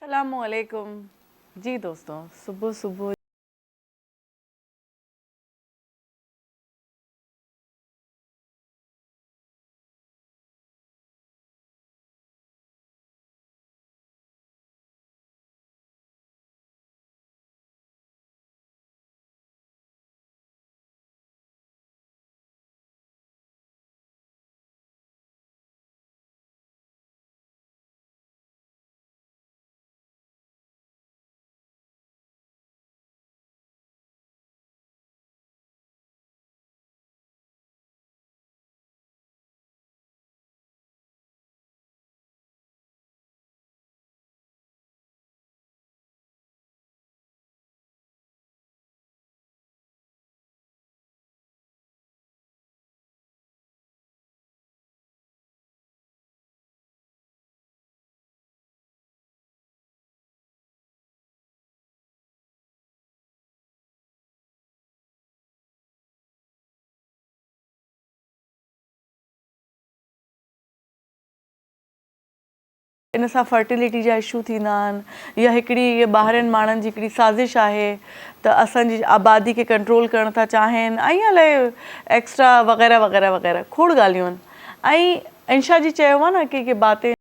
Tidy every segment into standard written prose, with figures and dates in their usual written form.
अस्सलामुअलैकुम। जी दोस्तों, सुबह सुबह इन सां फर्टिलिटी जा इशू थींदा आहिनि या हिकिड़ी इहे ॿाहिरनि माण्हुनि जी हिकिड़ी साज़िश आहे त असांजी आबादी खे कंट्रोल करण था चाहिनि ऐं अलाए एक्स्ट्रा वग़ैरह वग़ैरह वग़ैरह खोड़ ॻाल्हियूं आहिनि। ऐं इंशा जी चयो आहे न कि बातें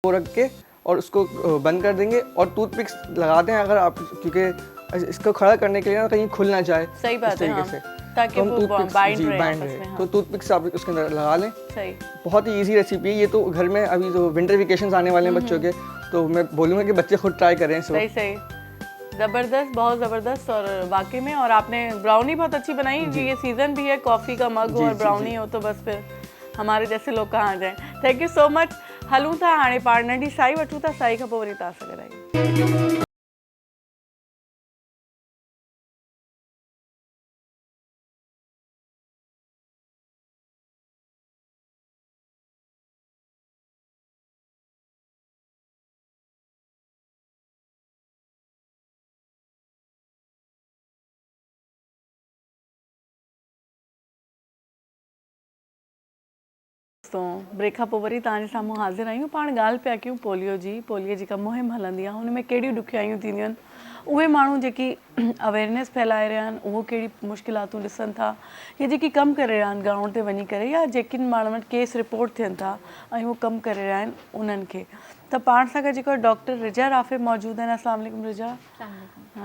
वो रख के और उसको बंद कर देंगे और टूथपिक्स लगा दें अगर आप, क्योंकि इसको खड़ा करने के लिए ना कहीं खुल ना जाए। सही बात है, हाँ, से ताकि तो वो बाइंड रहे बाइंड आपस रहे। में, हाँ। तो टूथपिक्स आप उसके अंदर लगा लें। सही, बहुत ही इजी रेसिपी है ये तो। घर में अभी तो विंटर वेकेशंस आने वाले हैं बच्चों के, तो मैं बोलूँगा कि बच्चे खुद ट्राई करें इसको। सही सही, ज़बरदस्त, बहुत ज़बरदस्त। और वाकई में, और आपने ब्राउनी बहुत अच्छी बनाई। ये सीज़न भी है, कॉफ़ी का मग हो और ब्राउनी हो, तो बस फिर हमारे जैसे लोग कहाँ आ जाएं। Thank you so much. हलूं था हाणे पाण नंढी साई वठूं था, साई खां पोइ वरी तव्हां सां ॻाल्हायूं। दोस्तों, ब्रेक खां पोइ वरी तव्हांजे साम्हूं हाज़िर आहियूं। पाण ॻाल्हि पिया कयूं पोलियो जी। पोलियो जेका मुहिम हलंदी आहे हुन में कहिड़ियूं ॾुखियाइयूं थींदियूं आहिनि, उहे माण्हू जेकी अवेयरनेस फैलाए रहिया आहिनि उहो कहिड़ी मुश्किलातूं ॾिसनि था, या जेकी कमु करे रहिया आहिनि ग्राउंड ते वञी करे, या जेकिन माण्हुनि वटि केस रिपोर्ट थियनि था ऐं उहो कमु करे रहिया आहिनि उन्हनि खे। त पाण सां गॾु जेको डॉक्टर रिजा राफ़े मौजूदु आहिनि। अस्सलाम वालेकुम रिजा,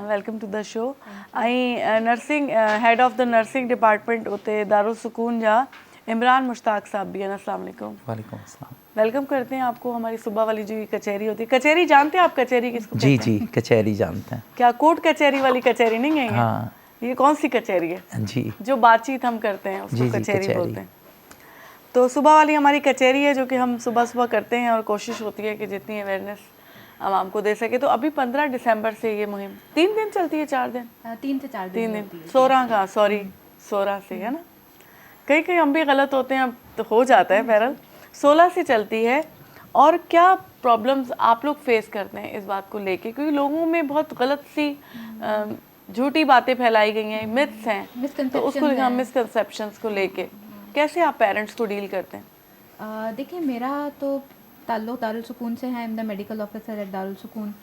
वेलकम टू द शो। ऐं nursing head of the nursing department उते दारुल सुकून जा इमरान मुश्ताक साहब भी हैं। अस्सलाम वालेकुम। वालेकुम अस्सलाम। वेलकम करते हैं आपको हमारी सुबह वाली जो कचहरी होती है। कचहरी जानते हैं आप, कचहरी किसको जी कहते हैं? जी, कचहरी जानते हैं। क्या कोर्ट कचहरी वाली कचहरी नहीं है ये? हाँ, ये कौन सी कचहरी है? जी, जो बातचीत हम करते हैं उसको जी, जी, कचहरी कचहरी बोलते हैं। तो सुबह वाली हमारी कचहरी है जो कि हम सुबह सुबह करते हैं, और कोशिश होती है कि जितनी अवेयरनेस आवाम को दे सके। तो अभी 15 दिसंबर से ये मुहिम 3 दिन चलती है, 4 दिन? 3 से 4 दिन 3 दिन, 16 का, सॉरी 16 से, है ना? कहीं कहीं हम भी गलत होते हैं, तो हो जाता है। बहरहाल 16 से चलती है। और क्या प्रॉब्लम्स आप लोग फेस करते हैं इस बात को लेके? क्योंकि लोगों में बहुत गलत सी झूठी बातें फैलाई गई हैं, मिथ्स हैं, तो उसको मिसकंसेप्शंस को लेके कैसे आप पेरेंट्स को डील करते हैं? देखिए, मेरा तो ताल्लुक़ दारुल सुकून से है। I am the medical officer eight Darul सुकून।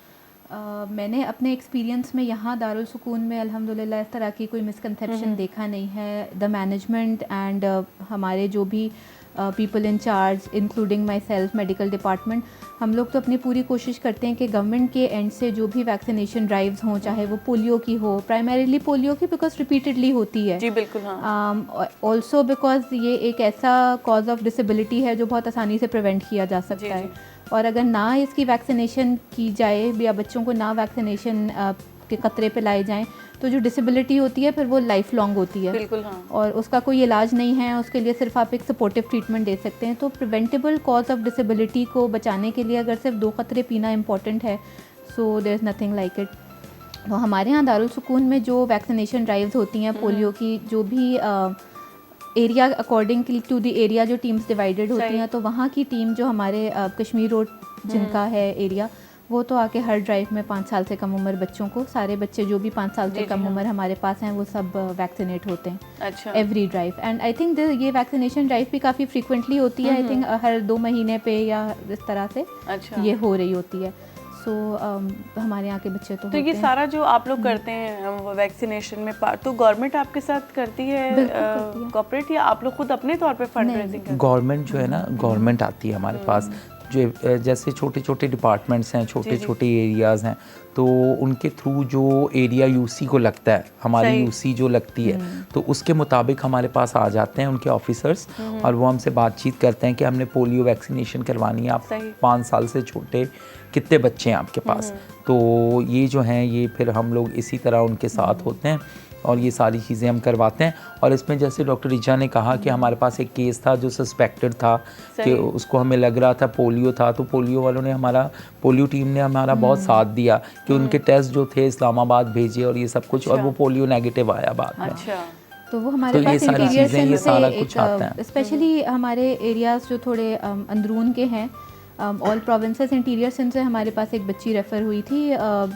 मैंने अपने एक्सपीरियंस में यहाँ दारुल सुकून में अल्हम्दुलिल्लाह इस तरह की कोई मिसकंसेप्शन देखा नहीं है। द मैनेजमेंट एंड हमारे जो भी people in charge including my self, medical department, हम लोग तो अपनी पूरी कोशिश करते हैं कि गवर्नमेंट के एंड से जो भी वैक्सीनेशन ड्राइव्स हों, चाहे वो पोलियो की हो, प्राइमरीली पोलियो की बिकॉज रिपीटेडली होती है। जी बिल्कुल, हाँ। ऑल्सो बिकॉज ये एक ऐसा कॉज ऑफ डिसेबिलिटी है जो बहुत आसानी से प्रिवेंट किया जा सकता है। और अगर ना इसकी वैक्सीनेशन की जाए या बच्चों को ना वैक्सीनेशन के खतरे पे लाए जाएं, तो जो डिसेबिलिटी होती है फिर वो लाइफ लॉन्ग होती है। बिल्कुल, हाँ। और उसका कोई इलाज नहीं है, उसके लिए सिर्फ आप एक सपोर्टिव ट्रीटमेंट दे सकते हैं। तो प्रिवेंटेबल कॉज ऑफ डिसेबिलिटी को बचाने के लिए अगर सिर्फ 2 खतरे पीना इंपॉर्टेंट है, so there is nothing like it. तो हमारे यहाँ दारुल सुकून में जो वैक्सीनेशन ड्राइव्स होती हैं पोलियो की, जो भी area according to the area जो टीम्स डिवाइडेड होती हैं, तो वहाँ की टीम जो हमारे कश्मीर रोड जिनका है एरिया, वो तो आके हर ड्राइव में 5 साल से कम उम्र बच्चों को, सारे बच्चे जो भी 5 साल से कम उम्र हमारे पास हैं वो सब वैक्सीनेट होते हैं। अच्छा। Every drive. And I think ये वैक्सीनेशन ड्राइव भी काफ़ी फ्रीक्वेंटली होती है। आई थिंक हर 2 महीने पे या इस तरह से ये हो रही होती है। सो हमारे यहाँ के बच्चे तो ये सारा जो आप लोग करते हैं वैक्सीनेशन में, तो गवर्नमेंट आपके साथ करती है कॉर्पोरेट, या आप लोग खुद अपने तौर पे फंड रेजिंग करते हैं? गवर्नमेंट जो है ना, गवर्नमेंट आती है हमारे पास। जो जैसे छोटे छोटे डिपार्टमेंट्स हैं, छोटे छोटे एरियाज़ हैं, तो उनके थ्रू जो एरिया यूसी को लगता है, हमारी यूसी जो लगती है, तो उसके मुताबिक हमारे पास आ जाते हैं उनके ऑफिसर्स, और वो हमसे बातचीत करते हैं कि हमने पोलियो वैक्सीनेशन करवानी है, आप 5 साल से छोटे कितने बच्चे हैं आपके पास। तो ये जो हैं, ये फिर हम लोग इसी तरह उनके साथ होते हैं और ये सारी चीज़ें हम करवाते हैं। और इसमें जैसे डॉक्टर रिचा ने कहा कि हमारे पास एक केस था जो सस्पेक्टेड था कि उसको हमें लग रहा था पोलियो था, तो पोलियो वालों ने पोलियो टीम ने हमारा बहुत साथ दिया कि उनके टेस्ट जो थे इस्लामाबाद भेजे और ये सब कुछ, और वो पोलियो नेगेटिव आया बाद में। तो वो हमारे पास इंटीरियर से स्पेशली हमारे एरियाज़ जो थोड़े अंदरून के हैं, ऑल प्रोविंसेस, इंटीरियर सिंध से हमारे पास एक बच्ची रेफ़र हुई थी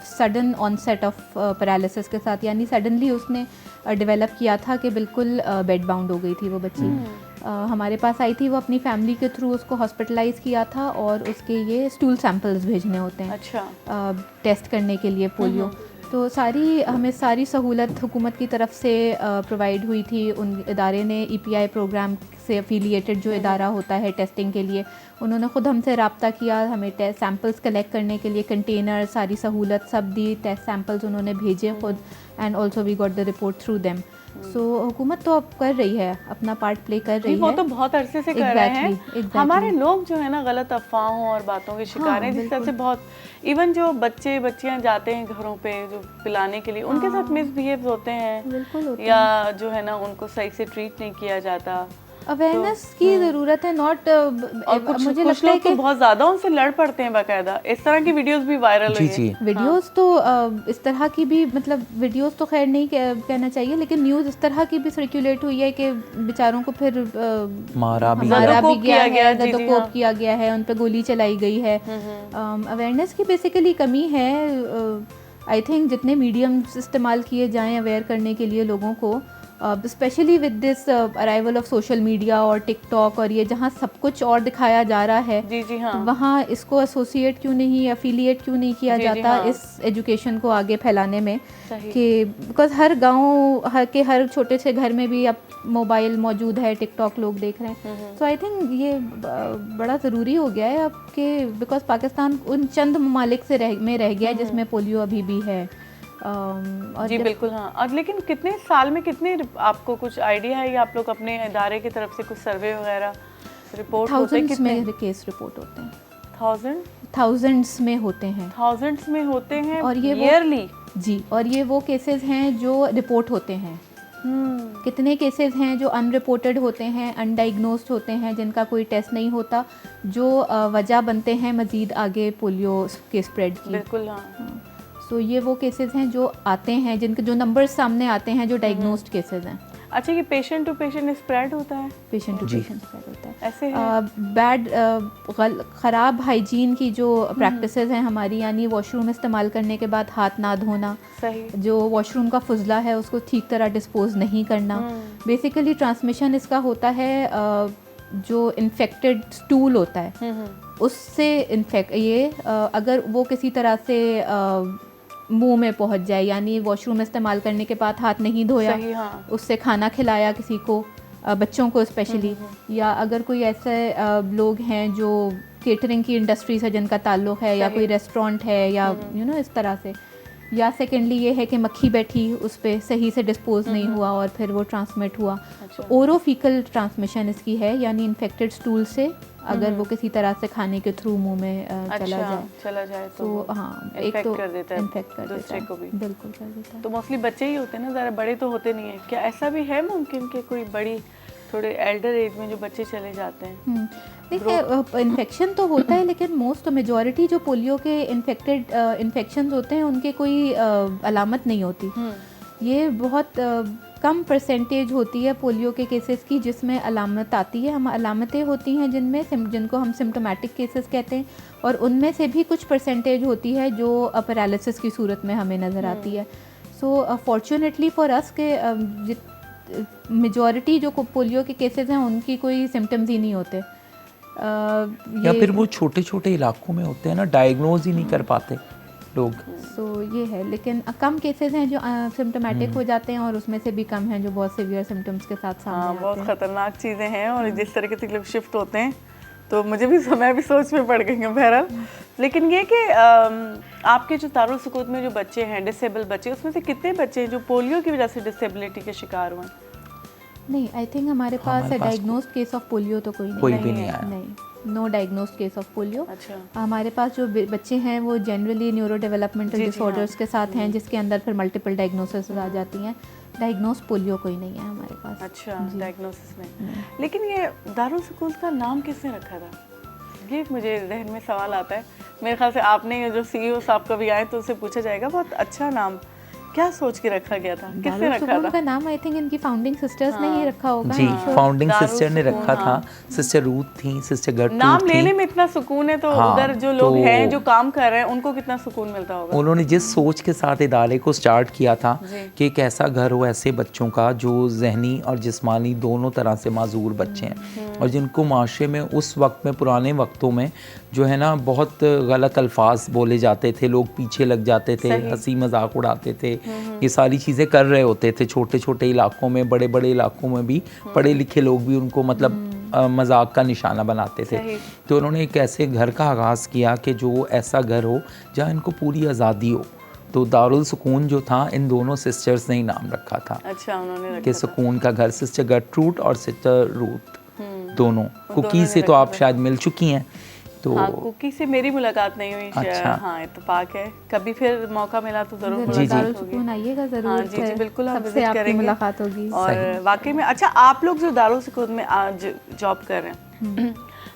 सडन ऑनसेट ऑफ पैरालिसिस के साथ, यानी सडनली उसने डेवलप किया था कि बिल्कुल बेड बाउंड हो गई थी वो बच्ची। हमारे पास आई थी, वो अपनी फैमिली के थ्रू उसको हॉस्पिटलाइज किया था और उसके ये स्टूल सैंपल्स भेजने होते हैं। अच्छा। टेस्ट करने के लिए पोलियो। तो हमें सारी सहूलत हुकूमत की तरफ से प्रोवाइड हुई थी। उन इदारे ने EPI प्रोग्राम से एफिलिएटेड जो इदारा होता है टेस्टिंग के लिए, उन्होंने ख़ुद हमसे रब्ता किया, हमें टेस्ट सैम्पल्स कलेक्ट करने के लिए कंटेनर सारी सहूलत सब दी, टेस्ट सैम्पल्स उन्होंने भेजे ख़ुद, and also we got the report through them. So हुकूमत तो अब कर रही है, अपना पार्ट प्ले कर रही है। वो तो बहुत अरसे से कर रहे हैं। हमारे लोग जो है ना गलत अफवाहों और बातों के शिकार हैं, जिस तरह से बहुत इवन जो बच्चे बच्चियां जाते हैं घरों पे जो पिलाने के लिए, उनके साथ मिसबिहेव होते हैं, या जो है ना उनको सही से ट्रीट नहीं किया जाता। अवेयरनेस की ज़रूरत है, नॉट मुझे लगता है कि बहुत ज़्यादा उनसे लड़ पड़ते हैं बाकायदा। इस तरह की वीडियोस भी वायरल हुई हैं। वीडियोस तो इस तरह की भी, मतलब वीडियोस तो खैर नहीं कहना चाहिए, लेकिन न्यूज़ इस तरह की भी सर्कुलेट हुई है कि बेचारों को फिर मारा भी गया है, गदोकोप किया गया है, उन पर गोली चलाई गई है। अवेयरनेस की बेसिकली कमी है। आई थिंक जितने मीडियम्स इस्तेमाल किए जाएँ अवेयर करने के लिए लोगों को, specially with this arrival of social media और टिकटॉक और ये जहाँ सब कुछ और दिखाया जा रहा है, जी हाँ, वहाँ इसको एसोसिएट क्यों नहीं, एफिलिएट क्यों नहीं किया जाता हाँ, इस एजुकेशन को आगे फैलाने में, कि बिकॉज हर गाँव के हर छोटे से घर में भी अब मोबाइल मौजूद है, टिकटॉक लोग देख रहे हैं। सो आई थिंक ये बड़ा ज़रूरी हो गया है अब कि बिकॉज पाकिस्तान उन चंद ममालिक से रह गया है जिसमें पोलियो अभी भी है। और जी बिल्कुल हाँ। और लेकिन कितने साल में कितने, आपको कुछ आइडिया है, या आप लोग अपने इदारे की तरफ से कुछ सर्वे वगैरह रिपोर्ट होते हैं? कितने में केस रिपोर्ट होते हैं? थाउजेंड्स में होते हैं। थाउजेंड्स में होते हैं और ये ईयरली? जी, और ये वो केसेस हैं जो रिपोर्ट होते हैं। कितने केसेस हैं जो अनरिपोर्टेड होते हैं, अनडाइग्नोस्ड होते हैं, जिनका कोई टेस्ट नहीं होता, जो वजह बनते हैं मज़ीद आगे पोलियो के स्प्रेड की। बिल्कुल हाँ। तो ये वो केसेस हैं जो आते हैं, जिनके जो नंबर्स सामने आते हैं, जो डायग्नोस्ड केसेस हैं। अच्छा, ये पेशेंट टू पेशेंट स्प्रेड होता है? पेशेंट टू पेशेंट स्प्रेड होता है। ऐसे बैड ख़राब हाइजीन की जो प्रैक्टिसेस हैं हमारी, यानी वॉशरूम इस्तेमाल करने के बाद हाथ ना धोना, सही, जो वॉशरूम का फुजला है उसको ठीक तरह डिस्पोज नहीं करना। बेसिकली ट्रांसमिशन इसका होता है जो इन्फेक्टेड स्टूल होता है उससे अगर वो किसी तरह से मुंह में पहुंच जाए, यानी वॉशरूम इस्तेमाल करने के बाद हाथ नहीं धोया, हाँ। उससे खाना खिलाया किसी को, बच्चों को स्पेशली, या अगर कोई ऐसे लोग हैं जो केटरिंग की इंडस्ट्री से जिनका ताल्लुक़ है, या कोई रेस्टोरेंट है, या इस तरह से, या सेकेंडली ये है कि मक्खी बैठी उस पर सही से डिस्पोज नहीं हुआ और फिर वो ट्रांसमिट हुआ। अच्छा। ओरोफिकल ट्रांसमिशन इसकी है, यानी इन्फेक्टेड स्टूल से अगर वो किसी तरह से खाने के थ्रू मुंह में चला जाए तो हाँ, एक तो इन्फेक्ट कर देता है, बिल्कुल कर देता है। तो मोस्टली बच्चे ही होते हैं ना, ज़रा बड़े तो होते नहीं है। क्या ऐसा भी है मुमकिन कि कोई बड़ी थोड़े एल्डर एज में जो बच्चे चले जाते हैं? देखिए, इन्फेक्शन तो होता है, लेकिन मेजॉरिटी जो पोलियो के इन्फेक्शंस होते हैं उनके कोई अलामत नहीं होती। ये बहुत कम परसेंटेज होती है पोलियो के केसेस की जिसमें अलामत आती है। हम अलामतें होती हैं जिनको हम सिम्टोमेटिक केसेस कहते हैं, और उनमें से भी कुछ परसेंटेज होती है जो पैरालिसिस की सूरत में हमें नज़र आती है। सो फॉर्चुनेटली फॉर अस के मेजॉरिटी जो पोलियो के केसेस हैं उनकी कोई सिम्टम्स ही नहीं होते, या फिर वो छोटे छोटे इलाकों में होते हैं ना, डायग्नोज ही नहीं कर पाते लोग। सो ये है, लेकिन कम केसेस हैं जो सिम्टोमेटिक हो जाते हैं, और उसमें से भी कम हैं जो बहुत सीवियर सिम्टम्स के साथ सामने आते हैं। बहुत ख़तरनाक चीज़ें हैं, और जिस तरीके से लोग शिफ्ट होते हैं तो मुझे भी मैं भी सोच में पड़ गई हूँ बहरहाल। लेकिन ये कि आपके जो दारुल सुकूत में जो बच्चे हैं, डिसेबल बच्चे, उसमें से कितने बच्चे हैं जो पोलियो की वजह से डिसेबिलिटी के शिकार हुए? नहीं, आई थिंक हमारे पास डायग्नोस्ड केस ऑफ पोलियो तो कोई भी नहीं आया। नहीं, no diagnosed case of polio. अच्छा। हमारे पास जो बच्चे हैं वो जनरली न्यूरो डेवलपमेंटल डिसऑर्डर्स के साथ हैं, जिसके अंदर फिर मल्टीपल डायग्नोसिस आ जाती हैं। डायग्नोस्ड पोलियो कोई नहीं है हमारे पास। अच्छा, डायग्नोसिस में। लेकिन ये दारुल सुकून का नाम किसने रखा था? ये मुझे जहन में सवाल आता है। मेरे ख्याल से आपने जो CEO साहब कभी आए तो उससे पूछा जाएगा, बहुत अच्छा नाम क्या सोच के रखा गया था, किसने रखा था? उनका नाम आई थिंक इनकी फाउंडिंग सिस्टर्स ने ही रखा होगा। जी, फाउंडिंग सिस्टर ने रखा था। सिस्टर रूथ थी, सिस्टर गर्टरूड थी। नाम लेने में इतना सुकून है, तो उधर जो लोग हैं जो काम कर रहे हैं उनको कितना सुकून मिलता होगा। उन्होंने जिस सोच के साथ इदारे को स्टार्ट किया था कि एक ऐसा घर हो ऐसे बच्चों का जो जहनी और जिस्मानी दोनों तरह से माजूर बच्चे हैं, और जिनको माशरे में उस वक्त में, पुराने वक्तों में जो है ना बहुत गलत अल्फाज बोले जाते थे, लोग पीछे लग जाते थे, हंसी मजाक उड़ाते थे, ये सारी चीज़ें कर रहे होते थे छोटे छोटे इलाकों में, बड़े बड़े इलाकों में भी पढ़े लिखे लोग भी उनको मतलब मजाक का निशाना बनाते थे। तो उन्होंने एक ऐसे घर का आगाज़ किया कि जो ऐसा घर हो जहाँ इनको पूरी आज़ादी हो। तो दारुल सुकून जो था इन दोनों सिस्टर्स ने ही नाम रखा था। अच्छा, उन्होंने रखा कि था। सुकून का घर, सिस्टर गर्ट्रूड और सिस्टर रूथ दोनों। कुकी से तो आप शायद मिल चुकी हैं। तो हाँ, कुकी से मेरी मुलाकात नहीं हुई। अच्छा। हाँ, इत्तेफाक है, कभी फिर मौका मिला तो जरूर जी, मुलाकात दारुल होगी। सुकून आइएगा ज़रूर। हाँ जी जी, बिल्कुल हम सबसे विजिट आपकी करेंगे। मुलाकात होगी। और वाकई में अच्छा, आप लोग जो दारुल सुकून में आज जॉब कर रहे हैं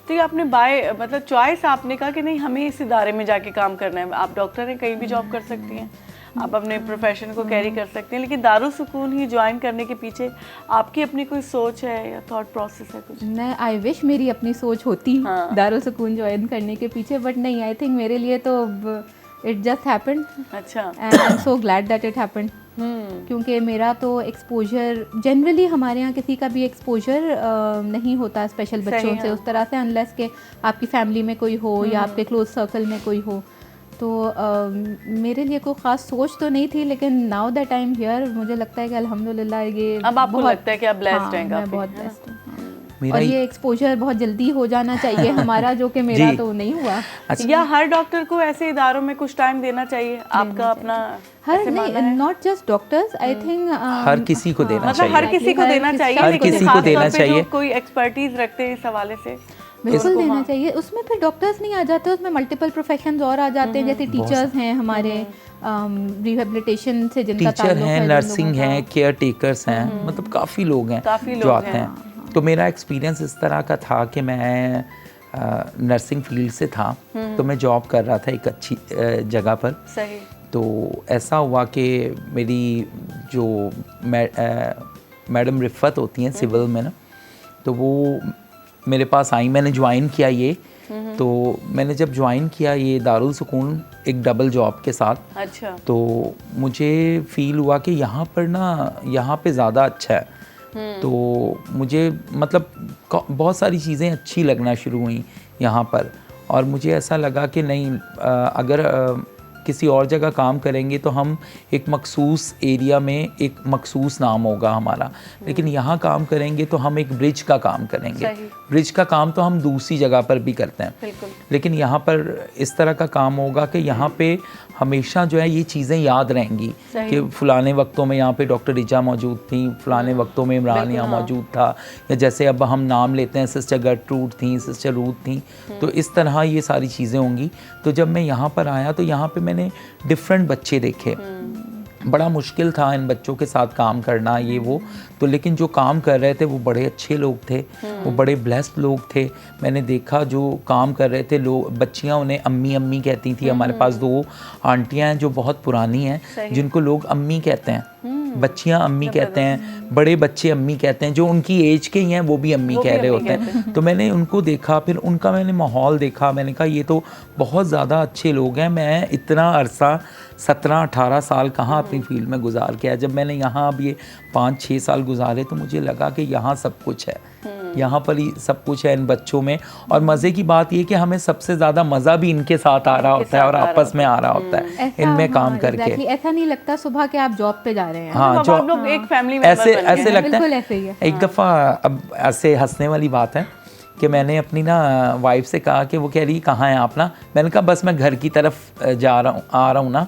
तो ये आपने बाय मतलब चॉइस आपने कहा कि नहीं हमें इस इदारे में जाके काम करना है? आप डॉक्टर हैं, कहीं भी जॉब कर सकती हैं, आप अपने प्रोफेशन को कैरी कर सकते हैं, लेकिन दारुल सुकून ही ज्वाइन करने के पीछे आपकी अपनी कोई सोच है या थॉट प्रोसेस है कुछ? नहीं, आई विश मेरी अपनी सोच होती दारुल सुकून ज्वाइन करने के पीछे, बट नहीं, आई थिंक मेरे लिए तो इट जस्ट हैपेंड। अच्छा। And I am so glad that it happened. क्योंकि मेरा तो एक्सपोजर जनरली हमारे यहाँ किसी का भी एक्सपोजर नहीं होता स्पेशल बच्चों से उस तरह से, अनलेस के आपकी फैमिली में कोई हो या आपके क्लोज सर्कल में कोई हो। तो मेरे लिए कोई ख़ास सोच तो नहीं थी, लेकिन now that I am here मुझे लगता है कि अल्हम्दुलिल्लाह ये अब आपको लगता है कि आप ब्लेस्ड हैं? मैं बहुत ब्लेस्ड हूँ। और ये एक्सपोजर बहुत जल्दी हो जाना चाहिए हमारा, जो कि मेरा तो नहीं हुआ। या हर डॉक्टर को ऐसे इदारों में कुछ टाइम देना चाहिए? आपका अपना हर नहीं, not just doctors, I think हर किसी को देना चाहिए। मतलब हर किसी को देना चाहिए, हर लेकिन किसी को खास देना तौर पे चाहिए। जो कोई एक्सपर्टीज रखते हैं इस हवाले से बिल्कुल देना चाहिए। उसमें फिर डॉक्टर्स नहीं आ जाते, उसमें मल्टीपल प्रोफेशंस और आ जाते हैं, जैसे टीचर्स हैं हमारे, रिहेबिलिटेशन से जिनका टीचर ताल्लुक हैं, है, नर्सिंग हैं, केयर टेकर्स हैं, मतलब काफ़ी लोग हैं जो आते हैं। तो मेरा एक्सपीरियंस इस तरह का था कि मैं नर्सिंग फील्ड से था, तो मैं जॉब कर रहा था एक अच्छी जगह पर। सही। तो ऐसा हुआ कि मेरी जो मैडम रिफ़त होती हैं सिविल में ना, तो वो मेरे पास आई, मैंने ज्वाइन किया ये। तो मैंने जब ज्वाइन किया ये दारुल सुकून एक डबल जॉब के साथ, अच्छा, तो मुझे फील हुआ कि यहाँ पर ना, यहाँ पे ज़्यादा अच्छा है। तो मुझे मतलब बहुत सारी चीज़ें अच्छी लगना शुरू हुई यहाँ पर, और मुझे ऐसा लगा कि नहीं, अगर किसी और जगह काम करेंगे तो हम एक मखसूस एरिया में, एक मखसूस नाम होगा हमारा, लेकिन यहाँ काम करेंगे तो हम एक ब्रिज का काम करेंगे। ब्रिज का काम तो हम दूसरी जगह पर भी करते हैं, लेकिन यहाँ पर इस तरह का काम होगा कि यहाँ पे हमेशा जो है ये चीज़ें याद रहेंगी कि फ़लाने वक्तों में यहाँ पे डॉक्टर रिचा मौजूद थी, फ़लाने वक्तों में इमरान यहाँ मौजूद था, या जैसे अब हम नाम लेते हैं सिस्टर गर्ट्रूड थी, सिस्टर रूथ थी, तो इस तरह ये सारी चीज़ें होंगी। तो जब मैं यहाँ पर आया तो यहाँ पे मैंने डिफरेंट बच्चे देखे। बड़ा मुश्किल था इन बच्चों के साथ काम करना, ये वो, तो लेकिन जो काम कर रहे थे वो बड़े अच्छे लोग थे, वो बड़े ब्लेस्ड लोग थे। मैंने देखा जो काम कर रहे थे लोग, बच्चियां उन्हें अम्मी अम्मी कहती थी। हमारे पास 2 आंटियां हैं जो बहुत पुरानी हैं, जिनको लोग अम्मी कहते हैं, बच्चियां अम्मी कहते हैं, बड़े बच्चे अम्मी कहते हैं, जो उनकी एज के ही हैं वो भी अम्मी कह रहे होते हैं। तो मैंने उनको देखा, फिर उनका मैंने माहौल देखा, मैंने कहा ये तो बहुत ज़्यादा अच्छे लोग हैं। मैं इतना अरसा 17-18 साल कहाँ अपनी फील्ड में गुजार के आया। जब मैंने यहाँ अब ये 5-6 साल गुजारे तो मुझे लगा कि यहाँ सब कुछ है, यहाँ पर ही सब कुछ है इन बच्चों में। और मज़े की बात ये कि हमें सबसे ज़्यादा मज़ा भी इनके साथ आ रहा होता है और आपस में आ रहा होता है इनमें काम करके। ऐसा नहीं लगता सुबह के आप जॉब पे जा रहे हैं। हाँ, जो आप लोग एक फैमिली ऐसे लगता बिल्कुल ऐसे ही है। एक दफ़ा, अब ऐसे हंसने वाली बात है कि मैंने अपनी ना वाइफ से कहा कि वो कह रही कहाँ है आप ना, मैंने कहा बस मैं घर की तरफ आ रहा हूँ ना,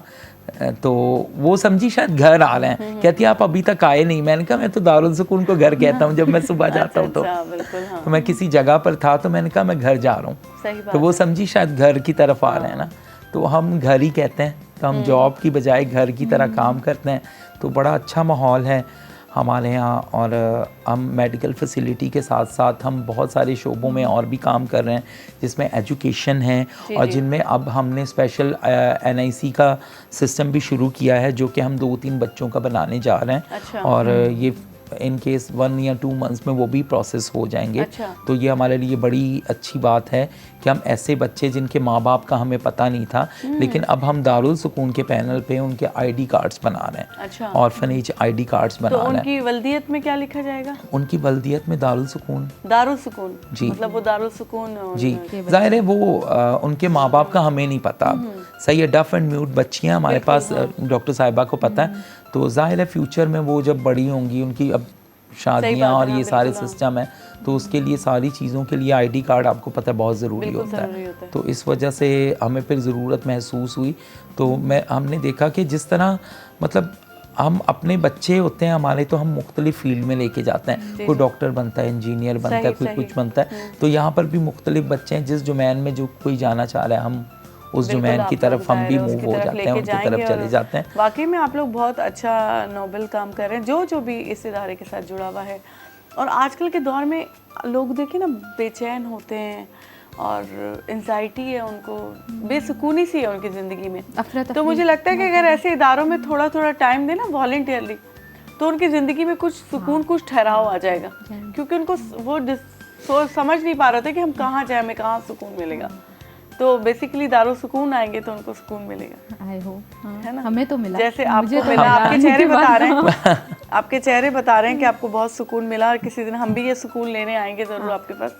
तो वो समझी शायद घर आ रहे हैं। कहती है आप अभी तक आए नहीं। मैंने कहा मैं तो दारुल सुकून को घर कहता हूँ जब मैं सुबह जाता हूँ। तो मैं किसी जगह पर था तो मैंने कहा मैं घर जा रहा हूँ, तो वो समझी शायद घर की तरफ आ रहे हैं ना, तो हम घर ही कहते हैं। तो हम जॉब की बजाय घर की तरह काम करते हैं, तो बड़ा अच्छा माहौल है हमारे यहाँ। और हम मेडिकल फैसिलिटी के साथ साथ हम बहुत सारे शोबों में और भी काम कर रहे हैं, जिसमें एजुकेशन है, और जिनमें अब हमने स्पेशल NIC का सिस्टम भी शुरू किया है, जो कि हम 2-3 बच्चों का बनाने जा रहे हैं। और ये इन केस 1 या 2 मंथ्स में वो भी प्रोसेस हो जाएंगे। अच्छा। तो ये हमारे लिए बड़ी अच्छी बात है कि हम ऐसे बच्चे जिनके माँ बाप का हमें पता नहीं था, लेकिन अब हम दारुल सुकून के पैनल पे उनके आईडी कार्ड्स बना रहे हैं। अच्छा। ऑर्फनेज आईडी कार्ड्स बना तो रहे हैं। उनकी वल्दियत में क्या लिखा जाएगा? उनकी वल्दियत में दारुल सुकून। दारुल सुकून जी। मतलब वो दारुल सुकून जी, जाहिर है वो उनके माँ बाप का हमें नहीं पता। सही है, डफ एंड म्यूट बच्चियाँ हमारे पास डॉक्टर साहिबा को पता है। तो जाहिर है फ्यूचर में वो जब बड़ी होंगी, उनकी अब शादियाँ और ये सारे सिस्टम है, तो उसके लिए सारी चीज़ों के लिए आईडी कार्ड आपको पता है बहुत ज़रूरी होता है। तो इस वजह से हमें फिर ज़रूरत महसूस हुई। तो हमने देखा कि जिस तरह मतलब हम अपने बच्चे होते हैं हमारे, तो हम मुख्तलिफ फील्ड में लेके जाते हैं। कोई डॉक्टर बनता है, इंजीनियर बनता है, कोई कुछ बनता है। तो यहाँ पर भी मुख्तलिफ बच्चे हैं, जिस डोमेन में जो कोई जाना चाह रहा है, हम उस डोमेन की तरफ हम भी मूव हो जाते हैं, उनकी तरफ चले जाते हैं। वाकई में आप लोग बहुत अच्छा नोबल काम कर रहे हैं, जो भी इस इदारे के साथ जुड़ा हुआ है। और आजकल के दौर में लोग देखिए ना बेचैन होते हैं और एंजाइटी है उनको, बेसुकूनी सी है उनकी ज़िंदगी में। तो मुझे लगता है कि अगर ऐसे इदारों में थोड़ा थोड़ा टाइम देना वॉलंटियरली, तो उनकी ज़िंदगी में कुछ सुकून, कुछ ठहराव आ जाएगा। क्योंकि उनको वो समझ नहीं पा रहे थे कि हम कहाँ जाए, हमें कहाँ सुकून मिलेगा। तो बेसिकली दारुल सुकून आएंगे तो उनको सुकून मिलेगा। आई होप, है ना? हमें तो मिला, जैसे आपको मिला, आपके चेहरे बता रहे हैं, आपके चेहरे बता रहे हैं कि आपको बहुत सुकून मिला, और किसी दिन हम भी ये सुकून लेने आएंगे ज़रूर आपके पास।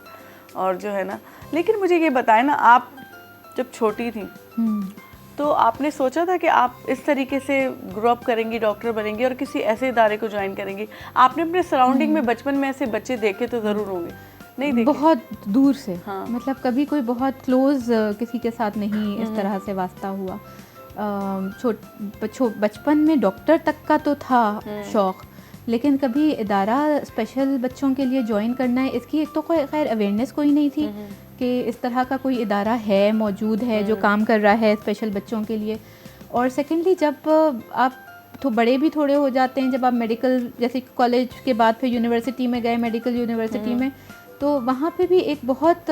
और जो है ना, लेकिन मुझे ये बताएं ना, आप जब छोटी थी तो आपने सोचा था कि आप इस तरीके से ग्रो अप करेंगी, डॉक्टर बनेंगी और किसी ऐसे इदारे को ज्वाइन करेंगी? आपने अपने सराउंडिंग में बचपन में ऐसे बच्चे देखे तो ज़रूर होंगे, नहीं देखे? बहुत दूर से। हाँ। मतलब कभी कोई बहुत क्लोज किसी के साथ नहीं इस तरह से वास्ता हुआ। बचपन में डॉक्टर तक का तो था शौक़, लेकिन कभी इदारा स्पेशल बच्चों के लिए ज्वाइन करना है, इसकी एक तो कोई खैर अवेयरनेस कोई नहीं थी कि इस तरह का कोई इदारा है, मौजूद है जो काम कर रहा है स्पेशल बच्चों के लिए। और सेकेंडली जब आप तो बड़े भी थोड़े हो जाते हैं, जब आप मेडिकल जैसे कॉलेज के बाद फिर यूनिवर्सिटी में गए, मेडिकल यूनिवर्सिटी में, तो वहाँ पे भी एक बहुत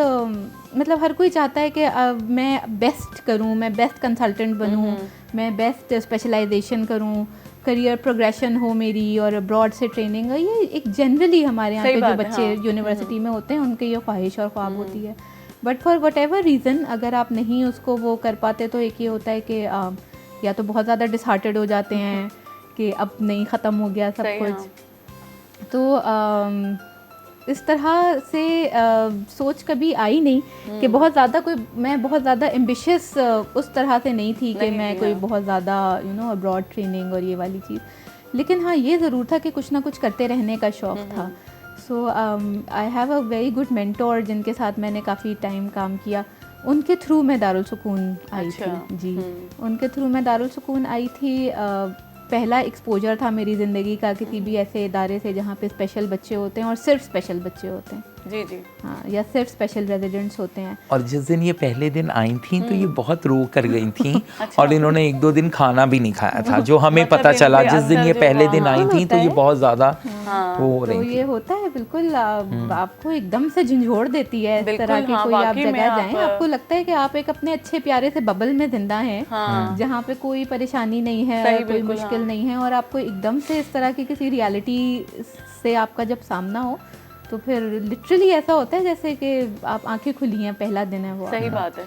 मतलब हर कोई चाहता है कि मैं बेस्ट करूँ, मैं बेस्ट कंसल्टेंट बनूँ, मैं बेस्ट स्पेशलाइजेशन करूँ, करियर प्रोग्रेशन हो मेरी, और ब्रॉड से ट्रेनिंग है। ये एक जनरली हमारे यहाँ पे जो बच्चे यूनिवर्सिटी में होते हैं उनकी ये ख्वाहिश और ख्वाब होती है। But for what ever reason अगर आप नहीं उसको वो कर पाते, तो एक ये होता है कि या तो बहुत ज़्यादा डिसहार्टेड हो जाते हैं कि अब नहीं, ख़त्म हो गया सब कुछ। तो इस तरह से सोच कभी आई नहीं कि बहुत ज़्यादा मैं बहुत ज़्यादा एम्बिशियस उस तरह से नहीं थी कि मैं कोई बहुत ज़्यादा ब्रॉड ट्रेनिंग और ये वाली चीज़। लेकिन हाँ, ये ज़रूर था कि कुछ ना कुछ करते रहने का शौक़ था। So I have a very good mentor जिनके साथ मैंने काफ़ी टाइम काम किया। उनके थ्रू मैं दारुल सुकून आई थी। जी, उनके थ्रू मैं दारुल सुकून आई थी। पहला एक्सपोजर था मेरी ज़िंदगी का किसी भी ऐसे इदारे से जहाँ पे स्पेशल बच्चे होते हैं, और सिर्फ स्पेशल बच्चे होते हैं। जी जी, हाँ, या सिर्फ स्पेशल रेजिडेंट्स होते हैं। और जिस दिन ये पहले दिन आई थी तो ये बहुत रो कर गई थी। अच्छा। और इन्होंने 1-2 दिन खाना भी नहीं खाया था, जो हमें मतलब पता चला जिस दिन ये पहले दिन आई थी। तो ये बहुत ज़्यादा वो हो रही थी। तो ये होता है बिल्कुल, आपको एकदम से झंझोड़ देती है इस तरह की कोई आप जगह जाएं, आपको लगता है कि आप एक अपने अच्छे प्यारे से बबल में जिंदा हैं, जहाँ पे कोई परेशानी नहीं है, कोई मुश्किल नहीं है, और आपको एकदम से इस तरह की किसी रियलिटी से आपका जब सामना हो, तो फिर लिटरली ऐसा होता है जैसे कि आप आंखें खुली हैं, पहला दिन है वो। सही बात है।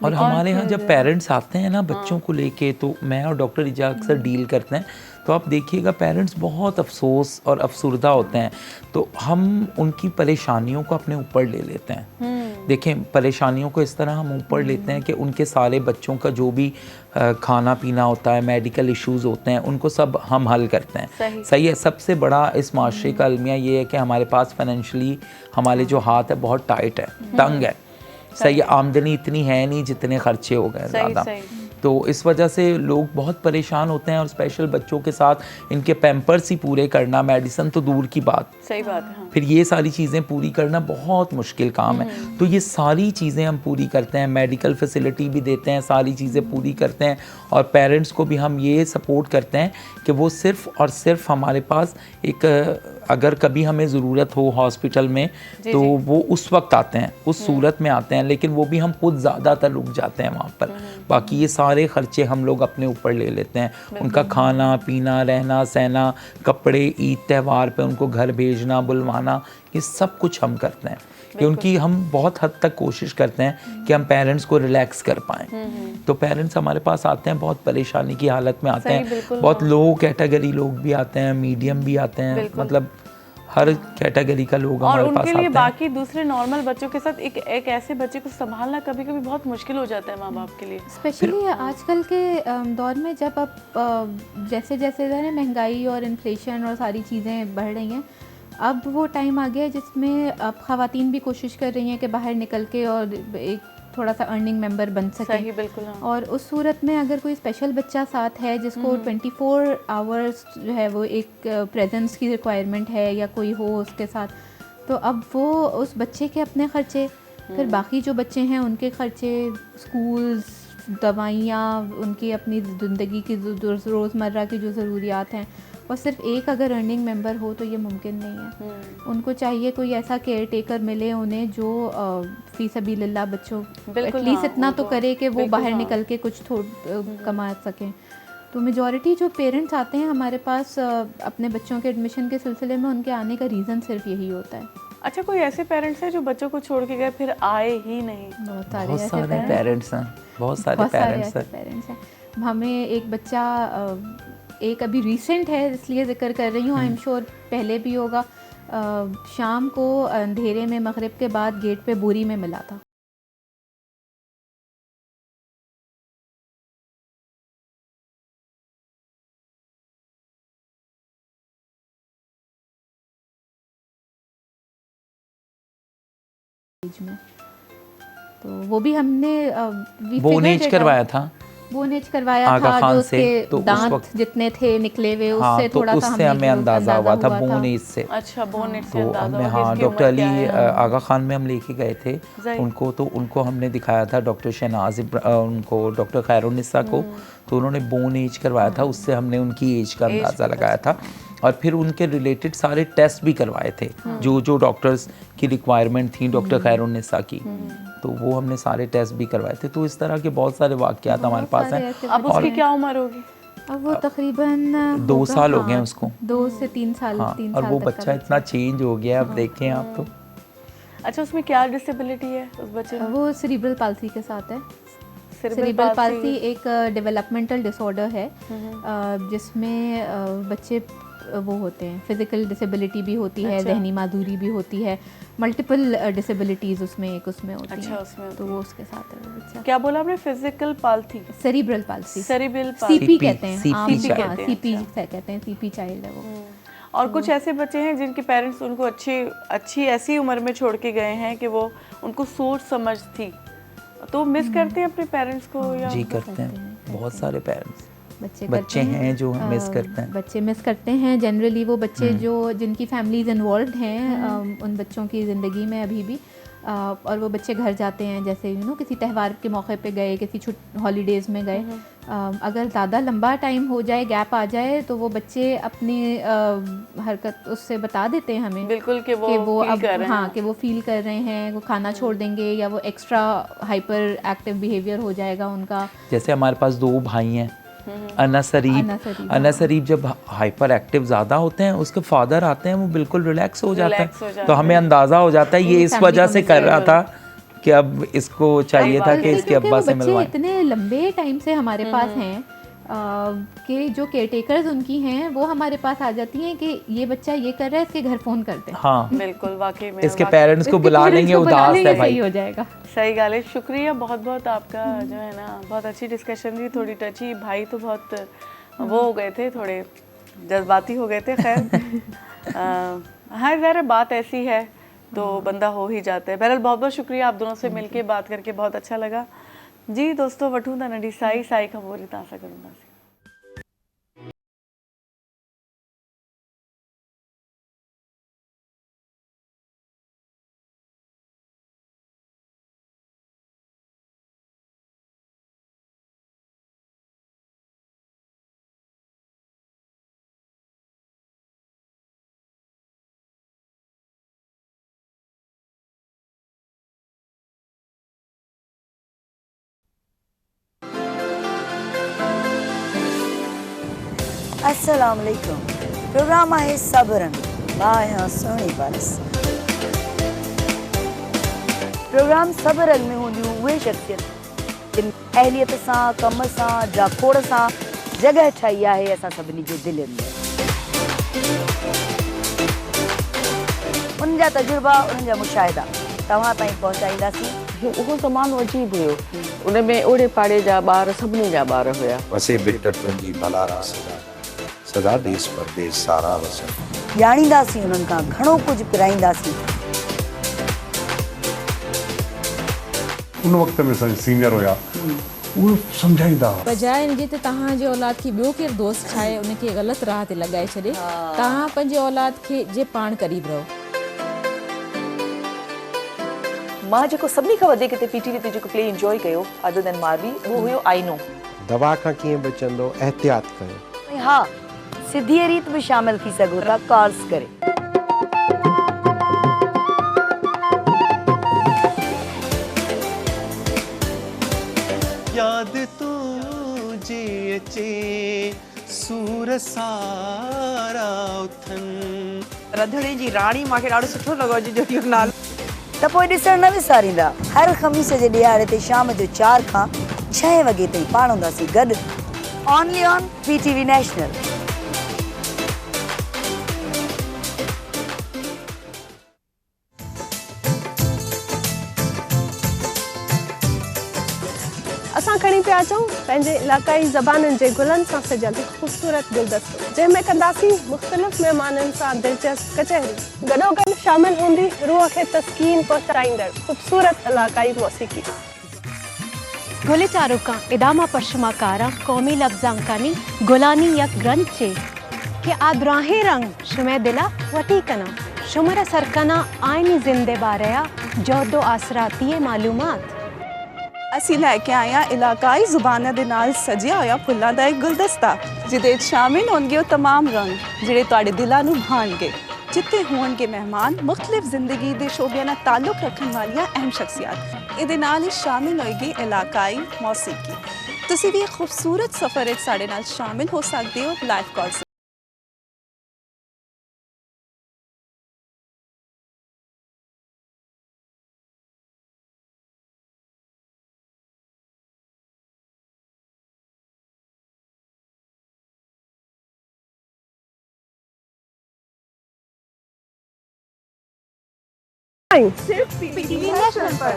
और हमारे यहाँ जब पेरेंट्स आते हैं ना बच्चों को लेके, तो मैं और डॉक्टर इजा अक्सर डील करते हैं, तो आप देखिएगा पेरेंट्स बहुत अफसोस और अफसुर्दा होते हैं। तो हम उनकी परेशानियों को अपने ऊपर ले लेते हैं। देखें, परेशानियों को इस तरह हम ऊपर लेते हैं कि उनके सारे बच्चों का जो भी खाना पीना होता है, मेडिकल इश्यूज़ होते हैं, उनको सब हम हल करते हैं। सही है। सबसे बड़ा इस माशरे का अलमिया ये है कि हमारे पास फाइनेंशियली हमारे जो हाथ है बहुत टाइट है, तंग है। सही है, आमदनी इतनी है नहीं जितने खर्चे हो गए ज़्यादा। तो इस वजह से लोग बहुत परेशान होते हैं, और स्पेशल बच्चों के साथ इनके पैम्पर्स ही पूरे करना, मेडिसिन तो दूर की बात। सही बात है। फिर ये सारी चीज़ें पूरी करना बहुत मुश्किल काम है। तो ये सारी चीज़ें हम पूरी करते हैं, मेडिकल फैसिलिटी भी देते हैं, सारी चीज़ें पूरी करते हैं, और पेरेंट्स को भी हम ये सपोर्ट करते हैं कि वो सिर्फ़ और सिर्फ हमारे पास एक अगर कभी हमें ज़रूरत हो हॉस्पिटल में तो वो उस वक्त आते हैं, उस सूरत में आते हैं, लेकिन वो भी हम खुद ज़्यादातर रुक जाते हैं वहाँ पर। बाकी ये सारे ख़र्चे हम लोग अपने ऊपर ले लेते हैं, उनका खाना पीना, रहना सहना, कपड़े, ईद त्यौहार पे उनको घर भेजना, बुलवाना, ये सब कुछ हम करते हैं। क्योंकि हम बहुत हद तक कोशिश करते हैं कि हम पेरेंट्स को रिलैक्स कर पाएँ। तो पेरेंट्स हमारे पास आते हैं बहुत परेशानी की हालत में आते हैं, बहुत लो कैटेगरी लोग भी आते हैं, मीडियम भी आते हैं, मतलब हर कैटेगरी का लोग और हमारे पास उनके आते लिए हैं। बाकी दूसरे नॉर्मल बच्चों के साथ एक ऐसे बच्चे को संभालना कभी कभी बहुत मुश्किल हो जाता है माँ बाप के लिए। स्पेशली आजकल के दौर में जब अब जैसे जैसे जो है ना महंगाई और इन्फ्लेशन और सारी चीज़ें बढ़ रही हैं, अब वो टाइम आ गया है जिसमें अब ख़वातीन भी कोशिश कर रही हैं कि बाहर निकल के और एक थोड़ा सा अर्निंग मेंबर बन सके। सही, बिल्कुल हाँ। और उस सूरत में अगर कोई स्पेशल बच्चा साथ है जिसको 24 आवर्स जो है वो एक प्रेजेंस की रिक्वायरमेंट है या कोई हो उसके साथ, तो अब वो उस बच्चे के अपने ख़र्चे, फिर बाकी जो बच्चे हैं उनके ख़र्चे, स्कूल्स, दवाइयाँ, उनकी अपनी ज़िंदगी की रोज़मर्रा की जो ज़रूरियात हैं, और सिर्फ एक अगर अर्निंग मेंबर हो तो ये मुमकिन नहीं है। उनको चाहिए कोई ऐसा केयर टेकर मिले उन्हें जो फ़ी सबीलिल्लाह बच्चों एटलीस्ट हाँ, इतना तो करे कि वो बाहर निकल के कुछ कमा सकें। तो मेजॉरिटी जो पेरेंट्स आते हैं हमारे पास अपने बच्चों के एडमिशन के सिलसिले में, उनके आने का रीज़न सिर्फ यही होता है। अच्छा, कोई ऐसे पेरेंट्स हैं जो बच्चों को छोड़ के गए फिर आए ही नहीं? बहुत बहुत ऐसे सारे पेरेंट्स हैं, बहुत सारे बहुत सारे पेरेंट्स ऐसे हैं। पेरेंट्स हैं। हमें एक बच्चा एक अभी रीसेंट है इसलिए ज़िक्र कर रही हूँ, आई एम श्योर पहले भी होगा, शाम को अंधेरे में मगरिब के बाद गेट पे बोरी में मिला था। बीच में तो वो भी हमने बोन एज करवाया था बोनेज करवाया आगा था, खान जो से, उसके तो उस दांत वक्त जितने थे निकले हुए, हाँ, उससे तो थोड़ा सा उससे हमें अंदाज़ा हुआ था बोन एज से। अच्छा, बोनेट से तो अंदाजा हमें हो गया हाँ इसकी डॉक्टर उम्र क्या अली है। आगा खान में हम लेके गए थे उनको, तो उनको हमने दिखाया था डॉक्टर शहनाज उनको डॉक्टर खैरुन्निसा को, तो उन्होंने बोन एज करवाया था, उससे हमने उनकी एज का अंदाज़ा लगाया था। और फिर उनके रिलेटेड सारे टेस्ट भी करवाए थे जो जो डॉक्टर्स की रिक्वायरमेंट थी डॉक्टर खैरुन्निसा की, तो वो हमने सारे टेस्ट भी करवाए थे। तो इस तरह के बहुत सारे वाक़यात हमारे पास हैं। अब उसकी क्या उम्र होगी? अब वो तकरीबन 2 साल हो गए हैं उसको। 2 से 3 साल, हाँ, 3 और साल वो तक बच्चा का इतना चेंज हो गया है, अब देखें आप तो। अच्छा, उसमें क्या डिसेबिलिटी है उस बच्चे में? वो सेरिब्रल पाल्सी के साथ है। Cerebral cerebral palsy। पाल्सी एक डेवलपमेंटल डिसऑर्डर है जिसमें बच्चे वो होते हैं, फिजिकल डिसेबिलिटी भी होती है, जहनी माधुरी भी होती है, मल्टीपल डिसेबिलिटीज उसमें होती अच्छा, हैं। उसमें तो वो उसके साथ है वो बच्चा। क्या बोला आपने? Physical palsy, cerebral palsy, cerebral CP कहते हैं, CP आम child। हाँ, सीपी कहते हैं, सीपी चाइल्ड है वो। और कुछ ऐसे बच्चे हैं जिनके पेरेंट्स उनको अच्छी ऐसी उम्र में छोड़ के गए हैं कि वो उनको सोच समझ थी, तो मिस करते हैं अपने पेरेंट्स को या? जी करते हैं, बहुत सारे पेरेंट्स बच्चे हैं जो मिस करते हैं। बच्चे मिस करते हैं जनरली वो बच्चे जो जिनकी फैमिलीज इन्वॉल्व हैं उन बच्चों की ज़िंदगी में अभी भी, और वो बच्चे घर जाते हैं, जैसे किसी त्यौहार के मौके पे गए, किसी हॉलीडेज़ में गए, अगर ज़्यादा लंबा टाइम हो जाए, गैप आ जाए, तो वो बच्चे अपनी हरकत उससे बता देते हैं हमें बिल्कुल कि वो फील अब कर रहे हाँ हैं। कि वो फील कर रहे हैं, वो खाना छोड़ देंगे या वो एक्स्ट्रा हाइपर एक्टिव बिहेवियर हो जाएगा उनका। जैसे हमारे पास 2 भाई हैं, अनसरीब जब हाइपर एक्टिव ज़्यादा होते हैं, उसके फादर आते हैं, वो बिल्कुल रिलैक्स हो जाता है, तो हमें अंदाज़ा हो जाता है ये इस वजह से कर रहा था कि अब इसको चाहिए था कि इसके अब्बा से मिलवाएं। इतने लंबे टाइम से हमारे पास हैं कि जो केयर टेकर्स उनकी हैं वो हमारे पास आ जाती हैं कि ये बच्चा ये कर रहा है, इसके घर फ़ोन करते हैं। हाँ, बिल्कुल, वाकई में इसके पेरेंट्स को बुला लेंगे, उदास है सही भाई। हो जाएगा। सही गाल है। शुक्रिया बहुत बहुत आपका, जो है ना, बहुत अच्छी डिस्कशन थी, थोड़ी टची। भाई तो बहुत वो हो गए थे, थोड़े जज्बाती हो गए थे। खैर हाँ, ज़रा बात ऐसी है तो बंदा हो ही जाता है। बहरहाल बहुत बहुत शुक्रिया, आप दोनों से मिलके बात करके बहुत अच्छा लगा जी। दोस्तों, वठूंदा नडी साई खबोरी तासा करूँगा। अस्सलाम वालेकुम। प्रोग्राम आहे सबरन मां सोनी पारस। प्रोग्राम सबरन में हूंदियूं उहे शख्सियत जिन अहलियत सां कम सां जाखोड़ सां जगह ठाही आहे असां सभिनी जे दिलनि में। उन्हनि जा तजुर्बा उन्हनि जा मुशाहिदा तव्हां ताईं पहुचाईंदासीं। उहो ज़मानो अजीब हुयो, उन में ओड़े पाड़े जा ॿार सभिनी जा ॿार हुया। वसे बिट तुंहिंजी भलारा सदा देश परदेश सारा वसन। ॼाणींदासीं उन्हनि खां घणो कुझु पिराईंदासीं। उन वक़्त में सीनियर हुया उहो सम्झाईंदा हुआ। बजाए इनजे त तव्हांजे औलाद खे ॿियो केरु दोस्त ठाहे उनखे ग़लति राह ते लॻाए छॾे, तव्हां पंहिंजे औलाद खे जे पाण क़रीब रहो। मां जेको सभिनी खां वधीक हिते पीटीवी ते जेको प्ले इंजॉय कयो अदर देन मारवी उहो हुयो आईनो। दवा खां कीअं बचंदो एहतियात कयो। ऐं हा सिधीअ रीत में शामिल थी सघो था कॉल्स करे। याद तुझे अचे सूर सारा उथन। रंधिणे जी राणी मूंखे ॾाढो सुठो लॻो अॼु जो इहो नालो। त पोइ ॾिसण न विसारींदा हर ख़मीस जे ॾियारे ते शाम जो 4 खां 6 वॻे ताईं पाण हूंदासीं गॾु ऑनली ऑन पीटीवी नेशनल। असां खणी पिया अचूं पंहिंजे इलाक़ाई ज़बाननि जे गुलनि सां सजियल हिकु ख़ूबसूरत गुलदस्तो जंहिंमें कंदासीं मुख़्तलिफ़ महिमाननि सां दिलचस्प कचहरी। गॾोगॾु शामिल हूंदी रूह खे तस्कीन पहुचाईंदड़ ख़ूबसूरत इलाक़ाई मौसीक़ी। गुल चारुका इदामा परशुमाकारा कौमी लफ्जांकानी गुलानी यक ग्रंथ चे के आदराहे रंग शुमे दिला वती कना शुमर सरकना आईनी जिंदे बारया जोदो आसराती मालूमात। ਅਸੀਂ ਲੈ ਕੇ ਆਏ ਹਾਂ ਇਲਾਕਾਈ ਜ਼ੁਬਾਨਾਂ ਦੇ ਨਾਲ ਸਜਿਆ ਹੋਇਆ ਫੁੱਲਾਂ ਦਾ ਇੱਕ ਗੁਲਦਸਤਾ ਜਿਹਦੇ ਵਿੱਚ ਸ਼ਾਮਿਲ ਹੋਣਗੇ ਉਹ तमाम ਰੰਗ ਜਿਹੜੇ ਤੁਹਾਡੇ ਦਿਲਾਂ ਨੂੰ ਭਾਣਗੇ, ਜਿੱਥੇ ਹੋਣਗੇ ਮਹਿਮਾਨ ਮੁxtਲਿਫ ਜ਼ਿੰਦਗੀ ਦੇ ਸ਼ੋਬਿਆਂ ਨਾਲ ਤਾਲੁਕ ਰੱਖਣ ਵਾਲੀਆਂ ਅਹਿਮ ਸ਼ਖਸੀਅਤ। ਇਹਦੇ ਨਾਲ ਹੀ ਸ਼ਾਮਿਲ ਹੋਏਗੀ ਇਲਾਕਾਈ ਮੌਸੀਕੀ। ਤੁਸੀਂ ਵੀ ਇੱਕ ਖੂਬਸੂਰਤ ਸਫ਼ਰ ਵਿੱਚ ਸਾਡੇ ਨਾਲ ਸ਼ਾਮਿਲ ਹੋ ਸਕਦੇ ਹੋ ਲਾਈਵ ਕਾਲ। सिर्फ पीटीवी नेशनल पर।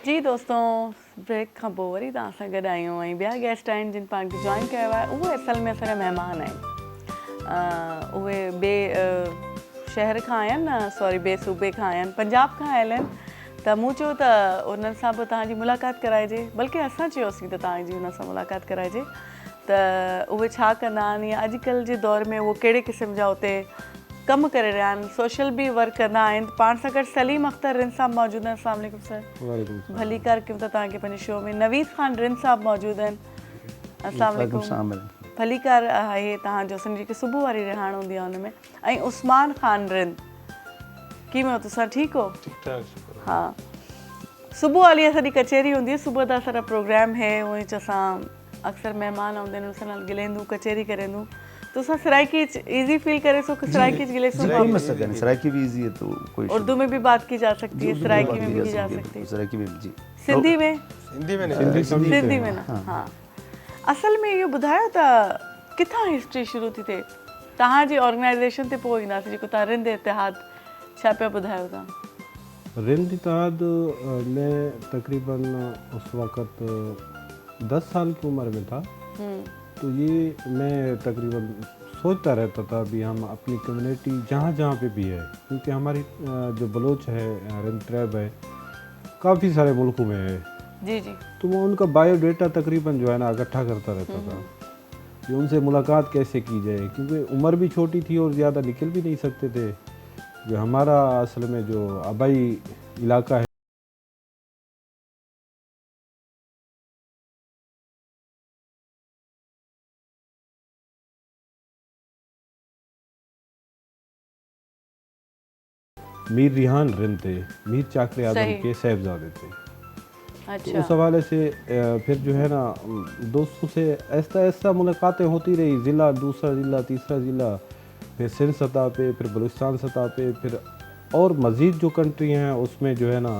जी दोस्तों ब्रेक खां पोइ वरी तव्हां सां गॾु आहियूं ऐं ॿिया गेस्ट आहिनि जिन पाण खे जॉइन कयो आहे उहे असल में असांजा महिमान आहिनि। उहे ॿिए शहर खां आया आहिनि न सॉरी ॿिए सूबे खां आया आहिनि पंजाब खां आयल आहिनि त मूं चयो त उन्हनि सां बि तव्हांजी मुलाक़ात कराइजे बल्कि असां चयोसीं त तव्हांजी उन सां मुलाक़ात कराइजे त उहे छा कंदा आहिनि या अॼुकल्ह जे दौर में उहो कहिड़े क़िस्म जा उते कमु करे रहिया आहिनि सोशल बि वर्क कंदा आहिनि। पाण सां गॾु सलीम अख्तर रिन साहब मौजूदु आहिनि। अस्सलाम वालेकुम सर। भली कार कयूं था तव्हांखे पंहिंजे शो में। नवीद ख़ान रिन साहब मौजूदु आहिनि। अस्सलाम वालेकुम। भली कार आहे तव्हांजो सिंधी जेकी सुबुह वारी रिहाण हूंदी आहे हुन में। ऐं उस्मान ख़ान रिन कीअं हो तुसां ठीकु हो? हा सुबुह वाली असांजी कचहरी हूंदी आहे सुबुह जो असांजा प्रोग्राम है उहे असां अक्सर महिमान आਉਂਦੇ ਨੇ उसां नाल गिलेंदू कचहरी करेंदू तो असां सराइकी इजी फील करे सो कि सराइकी गिले सो सराइकी भी इजी है तो कोई उर्दू में भी बात की जा सकती है सराइकी में भी की जा सकती है सराइकी में जी सिंधी में सिंधी में ना हाँ असल में इहो ॿुधायो त किथां हिस्ट्री शुरू थी थिए तव्हांजी ऑर्गेनाइजेशन ते पोइ ईंदासीं जेको तव्हां रिंद इतिहाद छा पिया ॿुधायो तव्हां? रिंद इतिहाद में तकरीबन उस वक़्त 10 साल की उम्र में था तो ये मैं तकरीबन सोचता रहता था अभी हम अपनी कम्युनिटी जहाँ जहाँ पे भी है क्योंकि हमारी जो बलोच है रिंद ट्राइब है काफ़ी सारे मुल्कों में है जी जी। तो वो उनका बायोडेटा तकरीबन जो है ना इकट्ठा करता रहता था कि उनसे मुलाकात कैसे की जाए, क्योंकि उम्र भी छोटी थी और ज़्यादा निकल भी नहीं सकते थे। जो हमारा असल में जो आबाई इलाका है, मीर रिहान रिंद थे, मीर चाकर आजम सही। के साहिबजादे थे। अच्छा। तो उस हवाले से फिर जो है ना दोस्तों से ऐसा ऐसा मुलाकातें होती रही, ज़िला दूसरा ज़िला तीसरा ज़िला, फिर सिंध सतह पे, फिर बलूचिस्तान सतह पे, फिर और मज़ीद जो कंट्री हैं उसमें जो है ना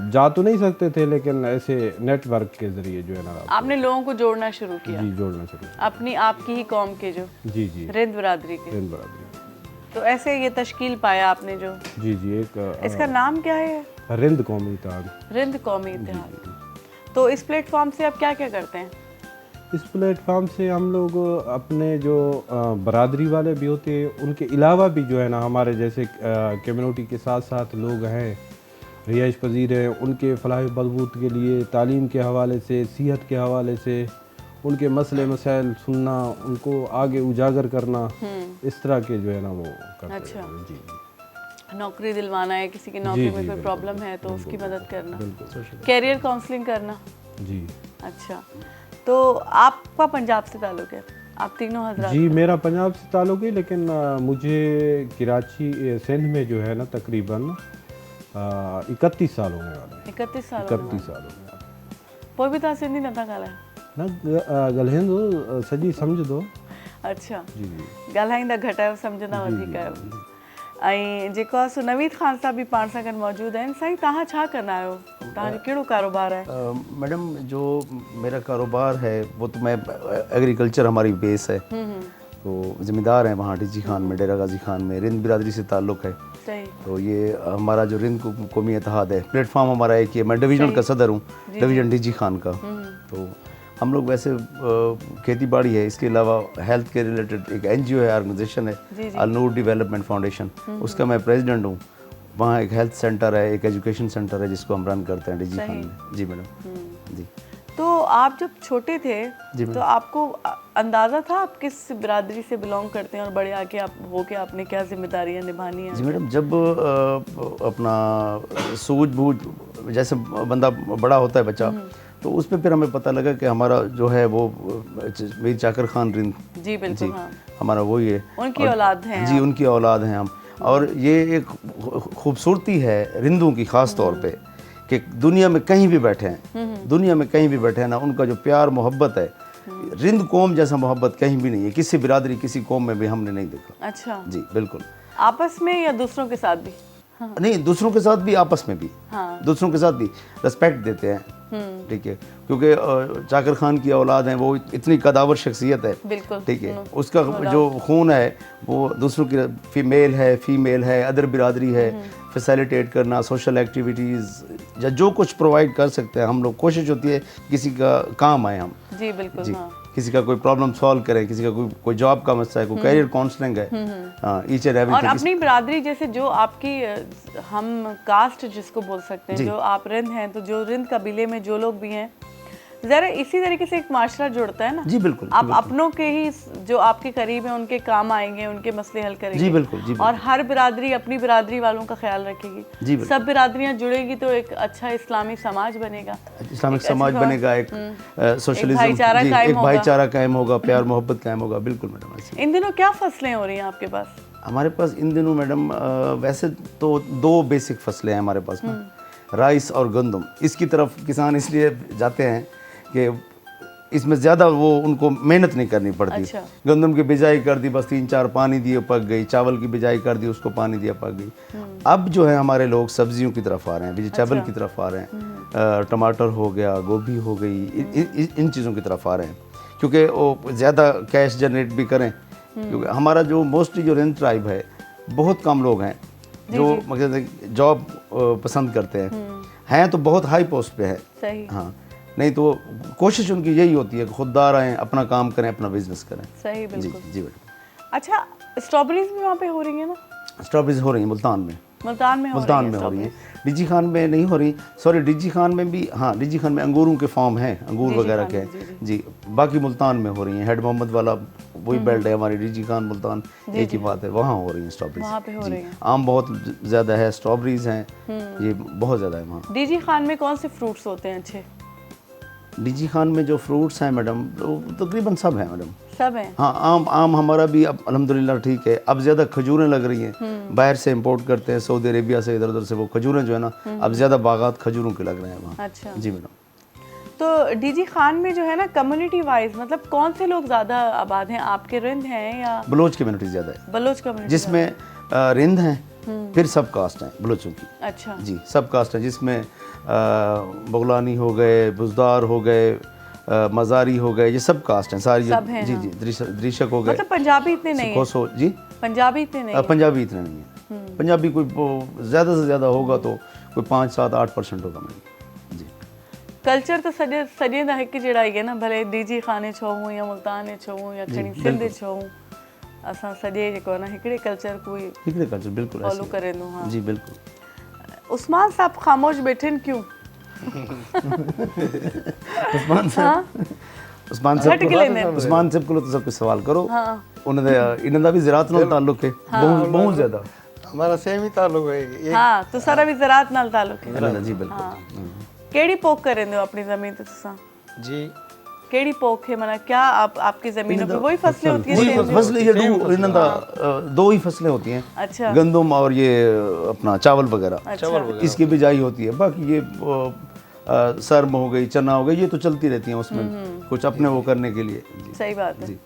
जा तो नहीं सकते थे, लेकिन ऐसे नेटवर्क के ज़रिए जो है ना आपने लोगों को जोड़ना शुरू किया। जी जोड़ना शुरू किया। अपनी आपकी ही कौम के जो जी जी रिंद बरादरी के। रिंद बरादरी। तो ऐसे ये तश्कील पाया आपने जो। जी जी। एक इसका नाम क्या है? रिंद कौमी इत्तेहाद। रिंद कौमी इत्तेहाद। तो इस प्लेटफॉर्म से आप क्या क्या करते हैं? इस प्लेटफॉर्म से हम लोग अपने जो बरादरी वाले भी होते हैं उनके अलावा भी जो है ना हमारे जैसे कम्युनिटी के साथ साथ लोग हैं, रिहाइश पजीर हैं, उनके फलाह बहबूद के लिए तालीम के हवाले से, सेहत के हवाले से उनके मसले मसाइल सुनना, उनको आगे उजागर करना, इस तरह के जो है ना वो करते अच्छा। हैं। जी। नौकरी दिलवाना है, किसी की नौकरी जी, में जी, कोई बिल्कुल, प्रॉब्लम है तो उसकी मदद करना, बिल्कुल। कैरियर काउंसलिंग करना। जी। अच्छा, तो आपका पंजाब से ताल्लुक है? आप तीनों हजरात? जी मेरा पंजाब से ताल्लुक़ है, लेकिन मुझे कराची सिंध में जो है ना तकरीबन 31 साल होने वाले। 31 साल 31 साल होने वाले। पोइ बि तव्हां सिंधी नथा ॻाल्हायो? न ॻाल्हाईंदो सॼी सम्झ दो। अच्छा। जी। ॻाल्हाईंदा घटि आहियो, सम्झंदा वधीक आहियो। ऐं जेको आहे सो नवीद ख़ान साहब भी पाण सां गॾु मौजूदु आहिनि। साईं तव्हां छा कंदा आहियो? तव्हांजो कहिड़ो कारोबार है? मैडम जो मेरा कारोबार है वो तो मैं एग्रीकल्चर हमारी बेस है, तो ज़िम्मेदार हैं वहाँ डीजी खान में, डेरा गाजी खान में। रिंद बिरादरी से ताल्लुक़ है। सही। तो ये हमारा जो रिंद कौमी इत्तेहाद है, प्लेटफॉर्म हमारा एक ही है। मैं डिवीज़न का सदर हूँ, डिवीज़न डीजी खान का। तो हम लोग वैसे खेती बाड़ी है, इसके अलावा हेल्थ के रिलेटेड एक NGO है, ऑर्गेनाइजेशन है अल-नूर डेवलपमेंट फाउंडेशन, उसका मैं प्रेसिडेंट हूँ। वहाँ एक हेल्थ सेंटर है, एक एजुकेशन सेंटर है जिसको हम रन करते हैं डीजी खान में। जी मैडम। जी। तो आप जब छोटे थे तो आपको अंदाज़ा था आप किस बिरादरी से बिलोंग करते हैं और बड़े आके आप होके आपने क्या जिम्मेदारियां निभानी हैं? जी मैडम, जब अपना सूझबूझ जैसे बंदा बड़ा होता है बच्चा, तो उस पर फिर हमें पता लगा कि हमारा जो है वो मीर चाकर खान रिंद। जी बिल्कुल। जी, हाँ। हमारा वही है। उनकी औलाद हैं जी, उनकी औलाद हैं हम। और ये एक खूबसूरती है रिंदों की ख़ास तौर पे कि दुनिया में कहीं भी बैठे हैं, दुनिया में कहीं भी बैठे हैं ना, उनका जो प्यार मोहब्बत है, रिंद कौम जैसा मोहब्बत कहीं भी नहीं है, किसी बिरादरी किसी कौम में भी हमने नहीं देखा। अच्छा। जी बिल्कुल। आपस में या दूसरों के साथ भी? हाँ। नहीं, दूसरों के साथ भी, आपस में भी। हाँ। दूसरों के साथ भी रिस्पेक्ट देते हैं, ठीक है, क्योंकि चाकर खान की औलाद हैं, वो इतनी कदावर शख्सियत है, बिल्कुल, ठीक है, उसका जो खून है वो दूसरों की फीमेल है, अदर बिरादरी है, फैसिलिटेट करना, सोशल एक्टिविटीज़ या जो कुछ प्रोवाइड कर सकते हैं हम लोग, कोशिश होती है किसी का काम आए हम। जी बिल्कुल। जी। हाँ। किसी का कोई प्रॉब्लम सॉल्व करें, किसी का कोई जॉब का मसला है, कोई कैरियर काउंसलिंग है, ईच एंड एवरीथिंग। और अपनी बिरादरी जैसे जो आपकी हम कास्ट जिसको बोल सकते हैं, जो आप रिंद हैं, तो जो रिंद कबीले में जो लोग भी हैं, ज़रा इसी तरीके से एक माशरा जुड़ता है ना। जी बिल्कुल। आप अपनों के ही जो आपके करीब हैं उनके काम आएंगे, उनके मसले हल करेंगे। जी बिल्कुल। जी बिल्कुल। और हर बिरादरी अपनी बिरादरी वालों का ख्याल रखेगी। जी बिल्कुल। सब बिरादरियां जुड़ेगी तो एक अच्छा इस्लामी समाज बनेगा, इस्लामिक समाज बनेगा, एक सोशलिज्म, एक भाईचारा कायम होगा, प्यार मोहब्बत कायम होगा। बिल्कुल मैडम। ऐसे इन दिनों क्या फसलें हो रही हैं आपके पास? हमारे पास इन दिनों मैडम वैसे तो 2 बेसिक फसलें हैं हमारे पास में, राइस और गंदम। इसकी तरफ किसान इसलिए जाते हैं कि इसमें ज़्यादा वो उनको मेहनत नहीं करनी पड़ती। अच्छा। गंदम की बिजाई कर दी, बस 3-4 पानी दिए पक गई, चावल की बिजाई कर दी, उसको पानी दिया पक गई। अब जो है हमारे लोग सब्जियों की तरफ आ रहे हैं, वेजिटेबल की तरफ आ रहे हैं, टमाटर हो गया, गोभी हो गई, इन चीज़ों की तरफ आ रहे हैं, क्योंकि वो ज़्यादा कैश जनरेट भी करें। क्योंकि हमारा जो मोस्टली जो रिंद ट्राइब है, बहुत कम लोग हैं जो मतलब जॉब पसंद करते हैं तो बहुत हाई पोस्ट पे है। सही। हाँ, नहीं तो कोशिश उनकी यही होती है कि खुददार आएँ, अपना काम करें, अपना बिजनेस करें। सही बिल्कुल। जी बेटा। अच्छा, स्ट्रॉबेरीज भी वहाँ पे हो रही है ना? स्ट्रॉबेरीज हो रही हैं मुल्तान में। मुल्तान में मुल्तान में हो रही हैं, डिजी खान में नहीं हो रही, सॉरी डिजी खान में भी, हाँ डिजी खान में अंगूरों के फार्म हैं, अंगूर वगैरह के जी, बाकी मुल्तान में हो रही हैं। हेड मोहम्मद वाला वही बेल्ट है हमारी, डिजी खान मुल्तान एक ही बात है, वहाँ हो रही हैं स्ट्रॉबेरीज। आम बहुत ज़्यादा है, स्ट्रॉबेरीज हैं, ये बहुत ज़्यादा है वहाँ। डीजी खान में कौन से फ्रूट्स होते हैं अच्छे? डीजी खान में जो फ्रूट्स हैं मैडम, तकरीबन सब हैं मैडम, सब हैं। हाँ, आम हमारा भी अब अल्हम्दुलिल्लाह ठीक है। अब ज़्यादा खजूरें लग रही हैं, बाहर से इंपोर्ट करते हैं सऊदी अरेबिया से, इधर उधर से वो खजूरें जो है ना, अब ज़्यादा बागात खजूरों के लग रहे हैं वहाँ। अच्छा जी मैडम। तो डीजी खान में जो है ना कम्युनिटी वाइज मतलब कौन से लोग ज़्यादा आबाद हैं? आपके रिंद हैं या बलोच कम्युनिटी ज़्यादा है, बलोच कम्युनिटी, जिसमें रिंद हैं, फिर सब कास्ट हैं बलोचों की। अच्छा जी, सब कास्ट हैं, जिसमें बगलानी हो गए, बुजदार हो गए, मज़ारी हो गए, ये सब कास्ट हैं सारी। सब हैं, जी हाँ। जी, दृशक हो गए। मतलब पंजाबी इतने नहीं हैं? जी पंजाबी इतने नहीं हैं? पंजाबी इतने नहीं है, पंजाबी कोई ज़्यादा से ज़्यादा होगा तो कोई 5-7-8% होगा मैडम जी। कल्चर तो सॼे दा हिकु जहिड़ा ई आहे न, भले डीजी खाने छो या मुल्तान छो या खणी सिंध छो, असां सॼे जेको आहे न हिकिड़े कल्चर को ई हिकिड़े कल्चर बिल्कुलु फॉलो करेंदो। हाँ जी बिल्कुलु। उस्मान साहब खामोश बैठे क्यों? उस्मान साहब को तो सब कुछ सवाल करो। इन्हां दा भी ज़राअत नाल ताल्लुक है, बहुत ज़्यादा। हमारा सेम ही ताल्लुक है। हाँ तुसारा भी ज़राअत नाल ताल्लुक है जी बिल्कुल। केड़ी पोख करेंदे हो अपनी ज़मीन ते तुसां? जी केड़ी पोख है, मतलब क्या आपकी ज़मीनों पे वही फसलें होती हैं? फसलें ये इन्हां दा दो ही फसलें होती हैं। अच्छा। गंदम और ये अपना चावल वगैरह, इसकी बिजाई होती है। बाकी ये सरम हो गई, चना हो गई, ये तो चलती रहती हैं उसमें कुछ अपने वो करने के लिए। सही बात है।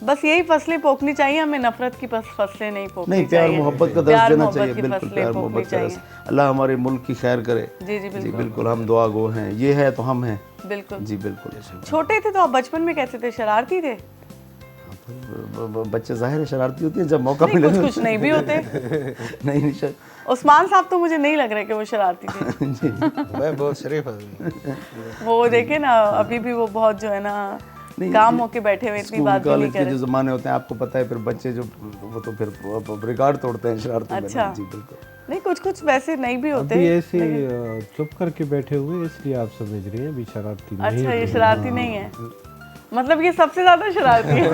बस यही फसलें पोखनी चाहिए हमें, नफरत की फसलें नहीं पोखनी नहीं, प्यार मोहब्बत का दर्ज देना चाहिए। बिल्कुल प्यार मोहब्बत का दर्ज। अल्लाह हमारे मुल्क की खैर करे। जी जी बिल्कुल। बिल्कुल हम दुआ गो हैं, ये है तो हम हैं। बिल्कुल जी बिल्कुल। छोटे थे तो आप बचपन में कैसे थे? शरारती थे? बच्चे जाहिर है शरारती होती हैं, जब मौका मिले कुछ नहीं भी होते। नहीं उस्मान साहब तो मुझे नहीं लग रहा है कि वो शरारती थे। मैं बहुत शरीफ आदमी। वो देखे ना अभी भी वो बहुत जो है ना काम होके बैठे हुए, इतनी बात नहीं करे। जो ज़माने होते हैं आपको पता है, फिर बच्चे जो वो तो फिर रिकॉर्ड तोड़ते हैं शरारती में। अच्छा जी बिल्कुल। नहीं कुछ वैसे नहीं भी होते। अभी ऐसे चुप करके बैठे हुए इसलिए आप समझ रही हैं अभी शरारती नहीं। अच्छा ये शरारती नहीं है, मतलब ये सबसे ज़्यादा शरारती है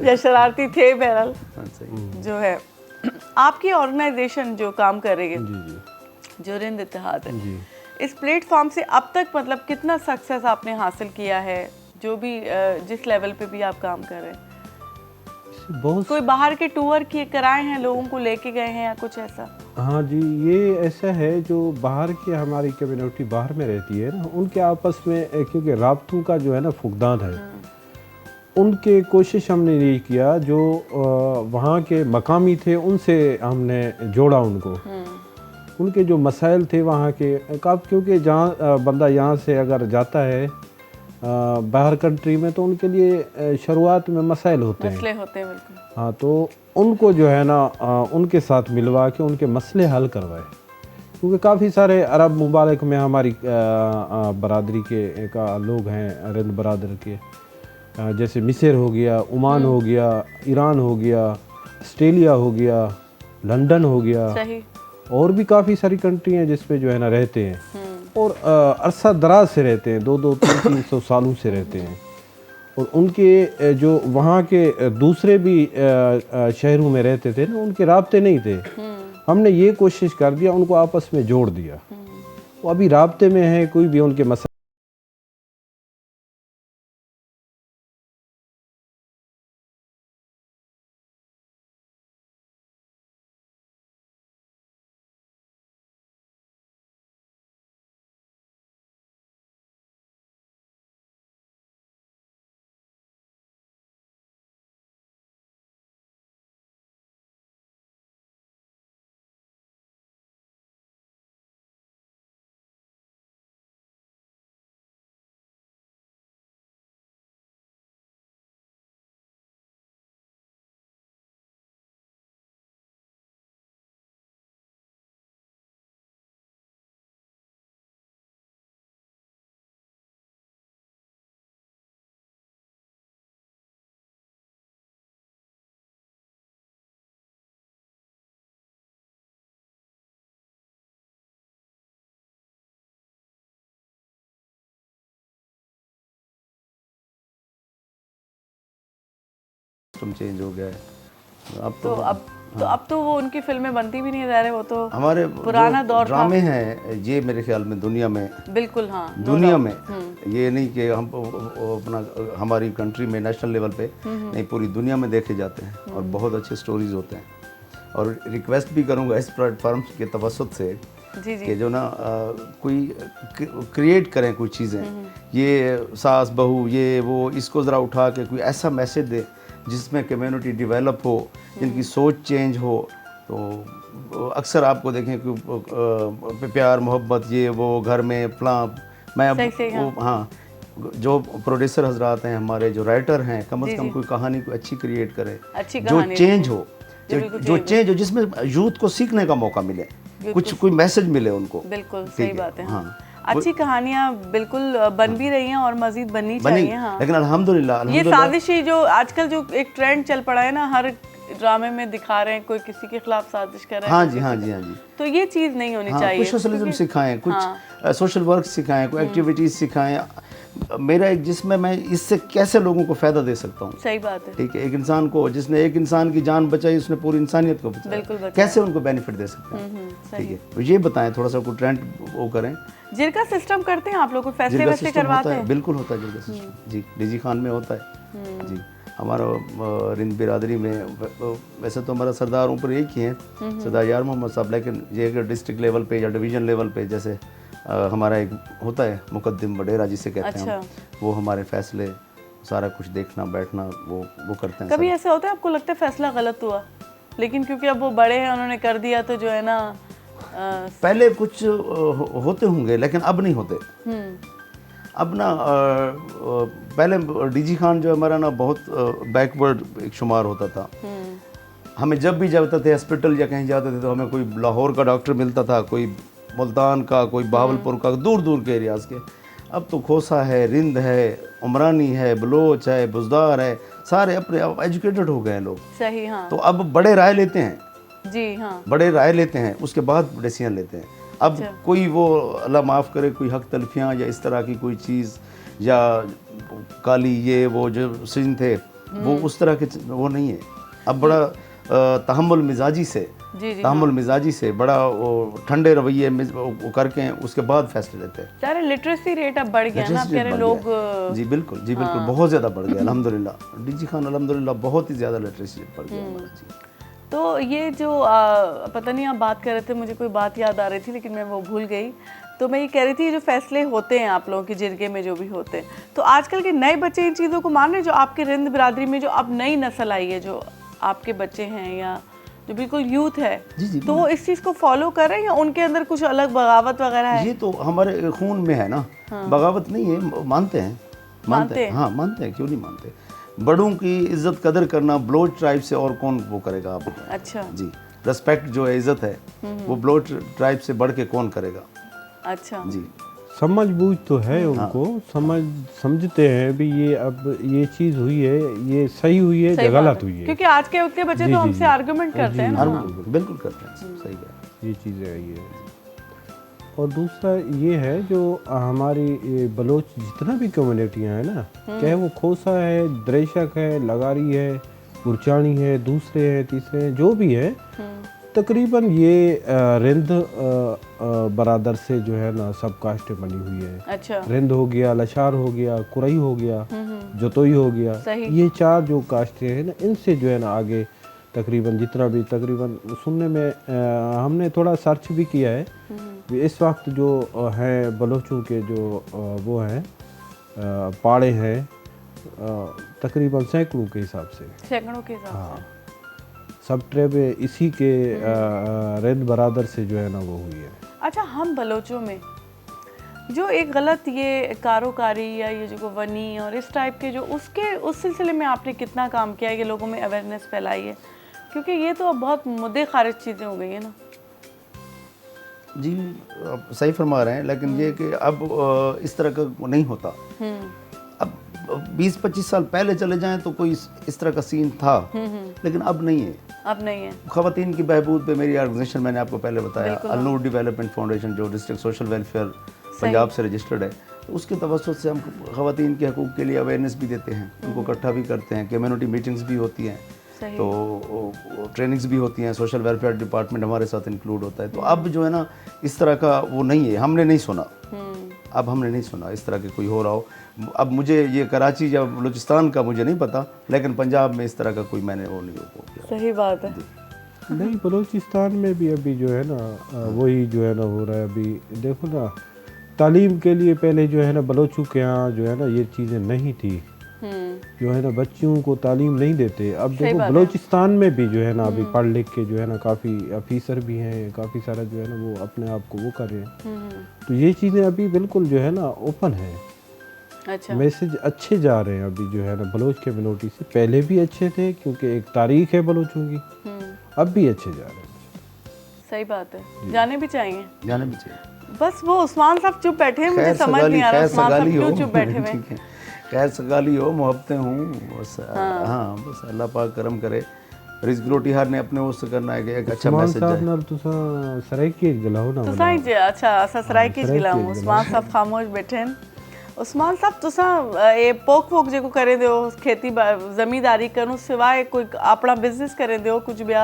या शरारती थे बहरहाल जो है। आपकी ऑर्गेनाइजेशन जो काम कर रही है, जो रिंद इत्तेहाद है, इस प्लेटफॉर्म से अब तक मतलब कितना सक्सेस आपने हासिल किया है, जो भी जिस लेवल पे भी आप काम कर रहे हैं? बहुत कोई बाहर के टूर किए कराए हैं, लोगों को लेके गए हैं या कुछ ऐसा? हाँ जी, ये ऐसा है जो बाहर की हमारी कम्युनिटी बाहर में रहती है ना, उनके आपस में क्योंकि राब्तों का जो है ना फुकदान है, उनके कोशिश हमने यही किया जो वहाँ के मकामी थे उनसे हमने जोड़ा उनको। उनके जो मसाइल थे वहाँ के, क्योंकि जहाँ बंदा यहाँ से अगर जाता है बाहर कंट्री में तो उनके लिए शुरुआत में मसाइल होते हैं। बिल्कुल। हाँ, तो उनको जो है ना उनके साथ मिलवा के उनके मसले हल करवाए, क्योंकि काफ़ी सारे अरब मुबारक में हमारी बरादरी के का लोग हैं, रिंद बरादर के, जैसे मिस्र हो गया, ओमान हो गया, ईरान हो गया, ऑस्ट्रेलिया हो गया, लंदन हो गया, सही। और भी काफ़ी सारी कंट्री हैं जिसपे जो है ना रहते हैं और अरसा दराज से रहते हैं, 200-300 सालों से रहते हैं। और उनके जो वहाँ के दूसरे भी शहरों में रहते थे ना, उनके राब्ते नहीं थे। हमने ये कोशिश कर दिया, उनको आपस में जोड़ दिया। वो अभी राब्ते में है, कोई भी उनके मसले सिस्टम चेंज हो गया है। अब तो वो उनकी फिल्में बनती भी नहीं, रहे वो तो हमारे पुराना दौर ड्रामे हैं ये मेरे ख्याल में दुनिया में, बिल्कुल हाँ, दुनिया में, ये नहीं कि हम अपना हमारी कंट्री में नेशनल लेवल पे नहीं, पूरी दुनिया में देखे जाते हैं और बहुत अच्छे स्टोरीज होते हैं। और रिक्वेस्ट भी करूँगा इस प्लेटफॉर्म के तवसत से कि जो ना कोई क्रिएट करें कोई चीज़ें, ये सास बहू ये वो, इसको ज़रा उठा के कोई ऐसा मैसेज दे जिसमें कम्युनिटी डेवलप हो, जिनकी सोच चेंज हो। तो अक्सर आपको देखें कि प्यार मोहब्बत ये वो घर में फलां, मैं अब हाँ, जो प्रोड्यूसर हजरात हैं हमारे, जो राइटर हैं, कम से कम कोई कहानी को अच्छी क्रिएट करें, जो चेंज हो, जो चेंज हो, जिसमें यूथ को सीखने का मौका मिले, कुछ कोई मैसेज मिले उनको। बिल्कुल सही बात है। हाँ, अच्छी कहानियाँ बिल्कुल बन भी रही हैं और मजीद बननी चाहिए। हाँ, लेकिन अल्हम्दुलिल्लाह ये साजिशी जो आजकल जो एक ट्रेंड चल पड़ा है ना, हर ड्रामे में दिखा रहे हैं कोई किसी के खिलाफ साजिश कर रहा है। हाँ जी, हाँ जी, हाँ जी। तो ये चीज़ नहीं होनी चाहिए। कुछ सोशलिज्म सिखाएं, कुछ सोशल वर्क सिखाएं, कोई एक्टिविटीज सिखाएं। मेरा एक जिसमें मैं इससे कैसे लोगों को फ़ायदा दे सकता हूँ। सही बात है। ठीक है, एक इंसान को जिसने एक इंसान की जान बचाई, उसने पूरी इंसानियत को बचाया, कैसे उनको बेनिफिट दे सकते हैं। ठीक है, तो ये बताएं, थोड़ा सा कोई ट्रेंड वो करें। जिरका सिस्टम करते हैं आप लोग, फैसले वैसले करवाते हैं? बिल्कुल होता है जिरका सिस्टम जी, डीजी खान में होता है जी। हमारा रिंद बिरादरी में वैसे तो हमारा सरदार ऊपर एक ही है, सरदार यार मोहम्मद साहब, लेकिन ये अगर डिस्ट्रिक्ट लेवल पे या डिवीज़न लेवल पे जैसे हमारा एक होता है मुकद्दम वडेरा जिसे कहते हैं, वो हमारे फैसले सारा कुछ देखना बैठना वो करते हैं। कभी ऐसा होता है आपको लगता है फैसला गलत हुआ, लेकिन क्योंकि अब वो बड़े हैं उन्होंने कर दिया, तो जो है ना पहले कुछ होते होंगे लेकिन अब नहीं होते। अब ना पहले डीजी खान जो हमारा ना बहुत बैकवर्ड एक शुमार होता था। हमें जब भी जाते थे हॉस्पिटल या कहीं जाते थे तो हमें कोई लाहौर का डॉक्टर मिलता था, कोई मुल्तान का, कोई बहावलपुर का, दूर दूर के एरियाज़ के। अब तो खोसा है, रिंद है, उमरानी है, बलोच है, बुजदार है, सारे अपने एजुकेटेड हो गए हैं लोग। सही, हाँ। तो अब बड़े राय लेते हैं जी, हाँ, बड़े राय लेते हैं, उसके बाद डिसीजन लेते हैं। अब कोई वो अल्लाह माफ़ करे कोई हक तलफियाँ या इस तरह की कोई चीज़ या काली ये वो जो सीन थे वो उस तरह के वो नहीं है। अब बड़ा तहम्मुल मिजाजी से तहम्मुल मिजाजी से बड़ा वो ठंडे रवैये में वो करके उसके बाद फैसले लेते हैं। सारे लिटरेसी रेट अब बढ़ गया ना, अब कह रहे लोग। जी बिल्कुल, जी बिल्कुल, बहुत ज़्यादा बढ़ गया अल्हम्दुलिल्लाह। डीजी खान अल्हम्दुलिल्लाह बहुत ही ज़्यादा लिटरेसी रेट बढ़ गया। तो ये जो पता नहीं आप बात कर रहे थे, मुझे कोई बात याद आ रही थी लेकिन मैं वो भूल गई। तो मैं ये कह रही थी, जो फैसले होते हैं आप लोगों के जिरगे में जो भी होते हैं, तो आजकल के नए बच्चे इन चीज़ों को मान रहे हैं? जो आपके रिंद बिरादरी में जो अब नई नस्ल आई है, जो आपके बच्चे हैं या जो बिल्कुल यूथ है, तो वो इस चीज़ को फॉलो कर रहे हैं या उनके अंदर कुछ अलग बगावत वगैरह है? ये तो हमारे खून में है ना। बगावत नहीं है, मानते हैं, हाँ मानते हैं, क्यों नहीं मानते। बड़ों की इज्जत कदर करना ब्लोच ट्राइब से और कौन वो करेगा आप? अच्छा जी, रिस्पेक्ट जो है, इज्जत है, वो ब्लोच ट्राइब से बढ़ के कौन करेगा? अच्छा जी, समझ बूझ तो है उनको, समझते हैं भी ये अब ये चीज़ हुई है, ये सही हुई है या गलत हुई है। क्योंकि आज के वक्त के बच्चे तो हमसे आर्गुमेंट करते हैं ना। बिल्कुल करते हैं, सही है, ये चीज़ें ये। और दूसरा ये है जो हमारी बलोच जितना भी कम्युनिटियाँ हैं ना, चाहे वो खोसा है, द्रेशक है, लगारी है, गुरचानी है, दूसरे हैं, तीसरे हैं, जो भी है, तकरीबन ये रिंद बरादर से जो है ना सब कास्टें बनी हुई है। अच्छा। रिंद हो गया, लशार हो गया, कुरई हो गया, जतोई हो गया, ये चार जो कास्टें हैं ना, इनसे जो है ना आगे तकरीबन जितना भी तकरीबन सुनने में हमने थोड़ा सर्च भी किया है, इस वक्त जो हैं बलोचों के जो वो हैं पाड़े हैं तकरीबन सैकड़ों के हिसाब से, सैकड़ों के हिसाब से सब ट्रेब इसी के रिंद बरादर से जो है ना वो हुई है। अच्छा, हम बलोचों में जो एक गलत ये कारोकारी या ये जो वनी और इस टाइप के जो उस सिलसिले में आपने कितना काम किया है कि लोगों में अवेयरनेस फैलाई है? क्योंकि ये तो अब बहुत मुद्दे खारिज चीज़ें हो गई हैं ना। जी आप सही फरमा रहे हैं, लेकिन ये कि अब इस तरह का नहीं होता। अब 20-25 साल पहले चले जाएं तो कोई इस तरह का सीन था, लेकिन अब नहीं है। अब नहीं है। ख़वातीन की बहबूद पे मेरी ऑर्गेनाइजेशन, मैंने आपको पहले बताया, अल-नूर डेवलपमेंट फाउंडेशन, जो डिस्ट्रिक्ट सोशल वेलफेयर पंजाब से रजिस्टर्ड है, उसके तवस्सुत से हम ख़वातीन के हकूक़ के लिए अवेयरनेस भी देते हैं, उनको इकट्ठा भी करते हैं, कम्युनिटी मीटिंग्स भी होती हैं, तो ट्रेनिंग्स भी होती हैं, सोशल वेलफेयर डिपार्टमेंट हमारे साथ इंक्लूड होता है। तो अब जो है ना इस तरह का वो नहीं है, हमने नहीं सुना, अब हमने नहीं सुना इस तरह के कोई हो रहा हो। अब मुझे ये कराची या बलूचिस्तान का मुझे नहीं पता, लेकिन पंजाब में इस तरह का कोई मैंने वो नहीं हो गया। सही बात है। नहीं, बलूचिस्तान में भी अभी जो है ना वही जो है ना हो रहा है। अभी देखो ना, तालीम के लिए पहले जो है ना बलोचों के यहाँ जो है ना ये चीज़ें नहीं थी, जो है ना बच्चियों को तालीम नहीं देते। अब देखो बलूचिस्तान में भी जो है ना अभी पढ़ लिख के जो है ना काफ़ी ऑफिसर भी हैं, काफ़ी सारा जो है ना वो अपने आप को वो कर रहे हैं। तो ये चीज़ें अभी बिल्कुल जो है ना ओपन है। अच्छा। मैसेज अच्छे जा रहे हैं अभी जो है ना बलोच कम्युनिटी से। पहले भी अच्छे थे क्योंकि एक तारीख है बलोचों की, अब भी अच्छे जा रहे हैं। सही बात है, जाने भी चाहिए, जाने भी चाहिए। बस वो उस्मान साहब चुप बैठे हैं, मुझे समझ नहीं आ रहा उस्मान साहब क्यों चुप बैठे हुए हैं। खैर सगाली हो, मोहब्बतें हूँ बस। हाँ बस अल्लाह पाक करम करे। रिज़्क़ रोटी हर ने अपने उससे करना है कि एक अच्छा मैसेज जाए। उस्मान साहब तुसा सराइकीज गिलाओ ना। तुसा ही अच्छा असा सराइकीज गिलाऊं। उस्मान साहब खामोश बैठे हैं। उस्मान साहब तुसा ये पोक वोक जो करे दो, खेती ज़मींदारी करूँ सिवाय कोई अपना बिजनेस करे दो कुछ ब्या,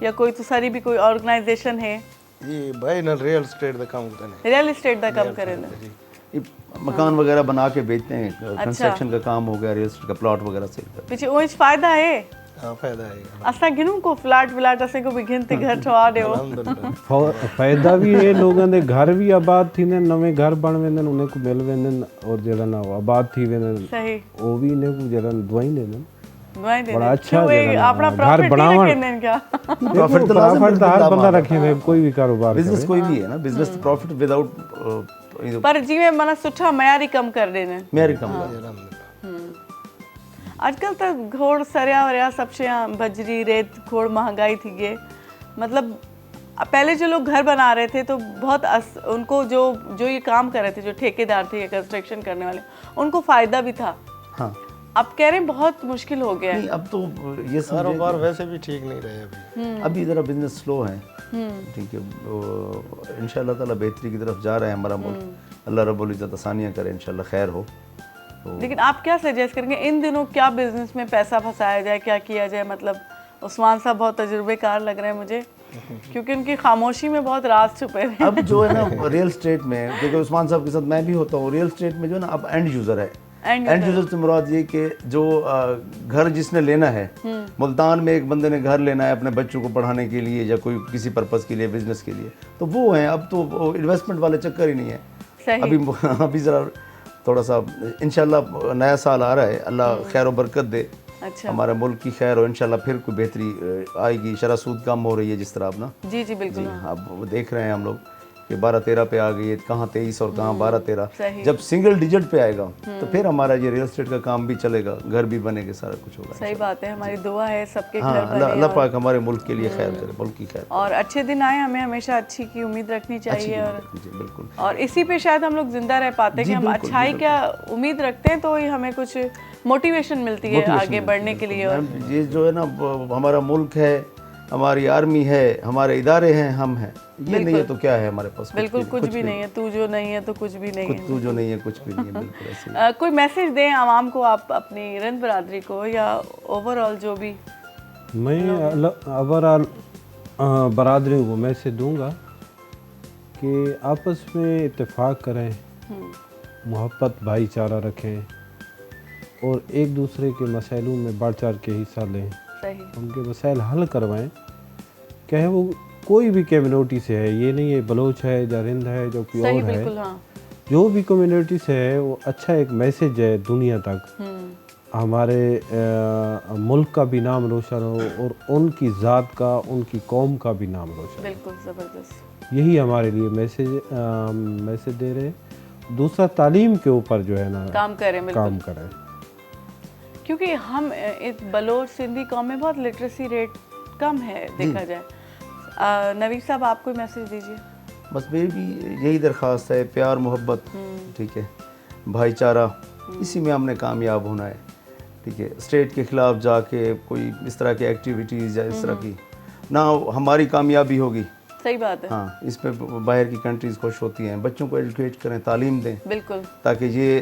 या कोई तुसारी भी कोई ऑर्गेनाइजेशन है? ये भाई ना रियल एस्टेट का काम करते हैं। रियल एस्टेट का काम करे दो, मकान वगैरह बना के बेचते हैं। कंस्ट्रक्शन का काम हो गया, रियल एस्टेट का प्लॉट वगैरह सेल करते हैं। पीछे ओइच फायदा है। हाँ फायदा है। असा गिनूं को फ्लैट व्लैट असे को भी गिनते घर ठवा देओ। फायदा भी है, लोगों दे घर भी आबाद थी ने, नवे घर बन वेंदन, उन्हें को मिल वेंदन और जेड़ा ना आबाद थी वेंदन। सही। वो भी ने को जेड़ा दवाई देन। दवाई देन। बड़ा अच्छा अपना प्रॉफिट नहीं रखें क्या? प्रॉफिट तो हर बंदा रखे हुए, कोई भी कारोबार बिजनेस कोई भी है ना, बिजनेस प्रॉफिट विदाउट पर जीवे मना सुठा मयारी कम कर देने। मयारी कम कर। आजकल तो घोड़ सरिया वरिया सब शयां बजरी रेत घोड़ महंगाई थी गए। मतलब पहले जो लोग घर बना रहे थे तो बहुत उनको जो ये काम कर रहे थे, जो ठेकेदार थे या कंस्ट्रक्शन करने वाले, उनको फ़ायदा भी था। हाँ। अब कह रहे हैं बहुत मुश्किल हो गया है। नहीं, अब तो ये कारोबार वैसे भी ठीक नहीं रहे अभी। अभी ज़रा बिजनेस स्लो है, ठीक है। इंशाल्लाह ताला बेहतरी की तरफ जा रहे हैं हमारा मुल्क। अल्लाह रब्बुल इज़्ज़त आसानियाँ करे, इंशाल्लाह खैर हो। लेकिन आप क्या सजेस्ट करेंगे इन दिनों, क्या बिजनेस में पैसा फंसाया जाए, क्या किया जाए? मतलब उस्मान साहब बहुत तजुर्बेकार लग रहे हैं मुझे, क्योंकि उनकी खामोशी में बहुत राज छुपे हैं। अब जो है ना रियल स्टेट में, क्योंकि उस्मान साहब के साथ मैं भी होता हूँ, रियल स्टेट में जो है ना अब एंड यूज़र है। एंड यूज़र से मुराद ये कि जो घर जिसने लेना है, मुल्तान में एक बंदे ने घर लेना है अपने बच्चों को पढ़ाने के लिए या कोई किसी पर्पज़ के लिए, बिजनेस के लिए, तो वो हैं। अब तो इन्वेस्टमेंट वाले चक्कर ही नहीं है। अभी ज़रा थोड़ा सा इंशाल्लाह नया साल आ रहा है, अल्लाह खैर और बरकत दे। अच्छा। हमारे मुल्क की खैर हो, इंशाल्लाह फिर कोई बेहतरी आएगी। शरह सूद कम हो रही है जिस तरह अब ना। जी जी बिल्कुल। अब देख रहे हैं हम लोग कि 12-13 पे आ गई है, कहाँ 23 और कहाँ 12-13। जब सिंगल डिजिट पे आएगा तो फिर हमारा ये रियल एस्टेट का काम भी चलेगा, घर भी बनेंगे, सारा कुछ होगा। सही बात है, हमारी दुआ है सबके हाँ, घर बने। अल्लाह पाक हमारे मुल्क के लिए खैर करे, मुल्क की खैर। और अच्छे दिन आए, हमें हमेशा अच्छी की उम्मीद रखनी चाहिए। बिल्कुल। और इसी पे शायद हम लोग जिंदा रह पाते हैं कि हम अच्छाई क्या उम्मीद रखते हैं, तो ही हमें कुछ मोटिवेशन मिलती है आगे बढ़ने के लिए। और ये जो है ना हमारा मुल्क है, हमारी आर्मी है, हमारे इदारे हैं, हम हैं, ये नहीं है तो क्या है हमारे पास? बिल्कुल कुछ भी नहीं है। तू जो नहीं है तो कुछ भी नहीं है। तू जो नहीं है कुछ भी नहीं है। बिल्कुल ऐसे। कोई मैसेज दें आवाम को, आप अपनी रंग बरादरी को या ओवरऑल जो भी? मैं ओवरऑल बरादरी को मैसेज दूंगा कि आपस में इत्तेफाक करें, मोहब्बत भाईचारा रखें और एक दूसरे के मसाइलों में बढ़ चढ़ के हिस्सा लें। सही। उनके मसाइल हल करवाएं, चाहे वो कोई भी कम्युनिटी से है, ये नहीं है बलोच है या रिंद है जो कोई और है। हाँ। जो भी कम्युनिटी से है वो अच्छा एक मैसेज है दुनिया तक, हमारे मुल्क का भी नाम रोशन हो और उनकी ज़ात का, उनकी कौम का भी नाम रोशन। बिल्कुल ज़बरदस्त। यही हमारे लिए मैसेज दे रहे हैं। दूसरा तालीम के ऊपर जो है ना काम करें, क्योंकि हम इस बलोच सिंधी कौम में बहुत लिटरेसी रेट कम है देखा जाए। नवीद साहब आप कोई मैसेज दीजिए। बस मेरी भी यही दरख्वास्त है, प्यार मोहब्बत, ठीक है, भाईचारा, इसी में हमने कामयाब होना है, ठीक है। स्टेट के ख़िलाफ़ जाके कोई इस तरह की एक्टिविटीज़ या इस तरह की ना हमारी कामयाबी होगी, सही बात है। हाँ, इस पे बाहर की कंट्रीज खुश होती हैं। बच्चों को एजुकेट करें, तालीम दें, बिल्कुल, ताकि ये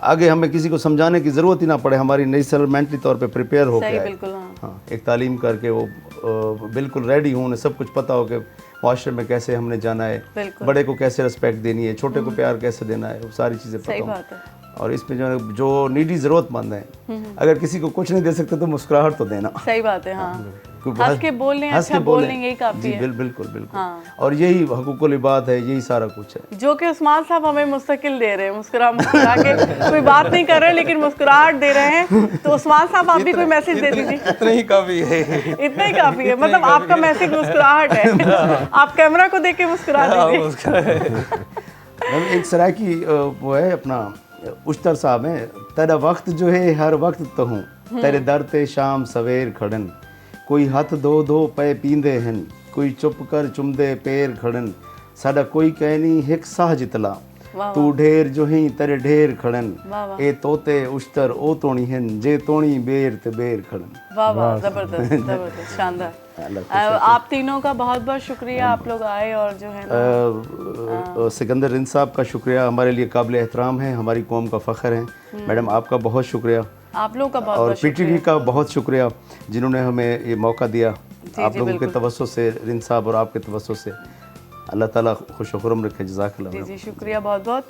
आगे हमें किसी को समझाने की ज़रूरत ही ना पड़े, हमारी नई मेंटली तौर पे प्रिपेयर हो सही, गया बिल्कुल, हाँ, एक तालीम करके वो बिल्कुल रेडी हों, उन्हें सब कुछ पता हो कि माशरे में कैसे हमने जाना है, बड़े को कैसे रिस्पेक्ट देनी है, छोटे को प्यार कैसे देना है, वो सारी चीज़ें पता हो। और इसमें जो नीडी ज़रूरतमंद हैं, अगर किसी को कुछ नहीं दे सकते तो मुस्कुराहट तो देना। सही बात है। हाँ, हंस के बोलने, अच्छा बोलने, यही काफी है। बिल्कुल बिल्कुल। हाँ। और यही हुकूकुल इबाद है, यही सारा कुछ है जो कि उस्मान साहब हमें मुस्तकिल दे रहे हैं, मुस्कुरा के कोई बात नहीं कर रहे लेकिन मुस्कुराहट दे रहे हैं। तो उस्मान साहब आप भी कोई मैसेज दे दीजिए। इतना ही काफी है, इतना ही काफी है, मतलब आपका मैसेज मुस्कुराहट है। आप कैमरा को देख के मुस्कुरा दीजिए। एक सराकी वो है अपना उश्तर साहब है, तेरा वक्त जो है हर वक्त तो हूँ, तेरे दर ते शाम सवेर खड़न, कोई हथ दो पे पींदे हैं, कोई चुप कर चुमदे पैर खड़न, साडा कोई कह नहीं हिक साह जितला, तू ढेर जो ही तेरे ढेर खड़न, ए तोते उश्तर ओ तोणी हैं, जे तोणी बेर ते बेर खड़न। वाह वाह, जबरदस्त जबरदस्त, शानदार। आप तीनों का बहुत बहुत शुक्रिया, आप लोग आए और जो है ना सिकंदर रिंद साहब का शुक्रिया, हमारे लिए काबिल एहतराम है, हमारी कौम का फ़ख्र है। मैडम आपका बहुत शुक्रिया, आप लोगों का बहुत और बहुत शुक्रिया। पीटीवी का बहुत शुक्रिया जिन्होंने हमें ये मौका दिया। आप लोगों के तवज्जो से, रिंद साहब और आपके तवज्जो से, अल्लाह ताला खुश खुरम रखे। जज़ाकल्लाह। जी शुक्रिया बहुत बहुत।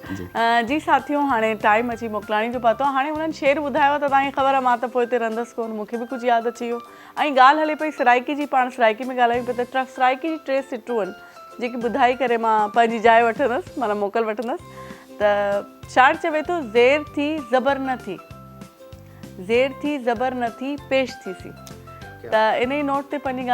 जी साथियों, हाणे टाइम अची मोकिलाणी जो पतो। हाणे उन्हनि शेर ॿुधायो त तव्हांखे ख़बर आहे, मां त पोइ हिते रहंदसि कोन, मूंखे बि कुझु यादि अची वियो। ऐं ॻाल्हि हले पई सराइकी जी, पाण सराइकी में ॻाल्हायूं पिया त सराइकी जी 3 सिटूं आहिनि जेकी ॿुधाई करे मां पंहिंजी जाइ वठंदसि, माना मोकल वठंदसि। त शाइर चवे थो, ज़ेर थी ज़बर न थी, ज़ेर थी ज़बर न थी पेश थी सी। त इन ई नोट ते पंहिंजी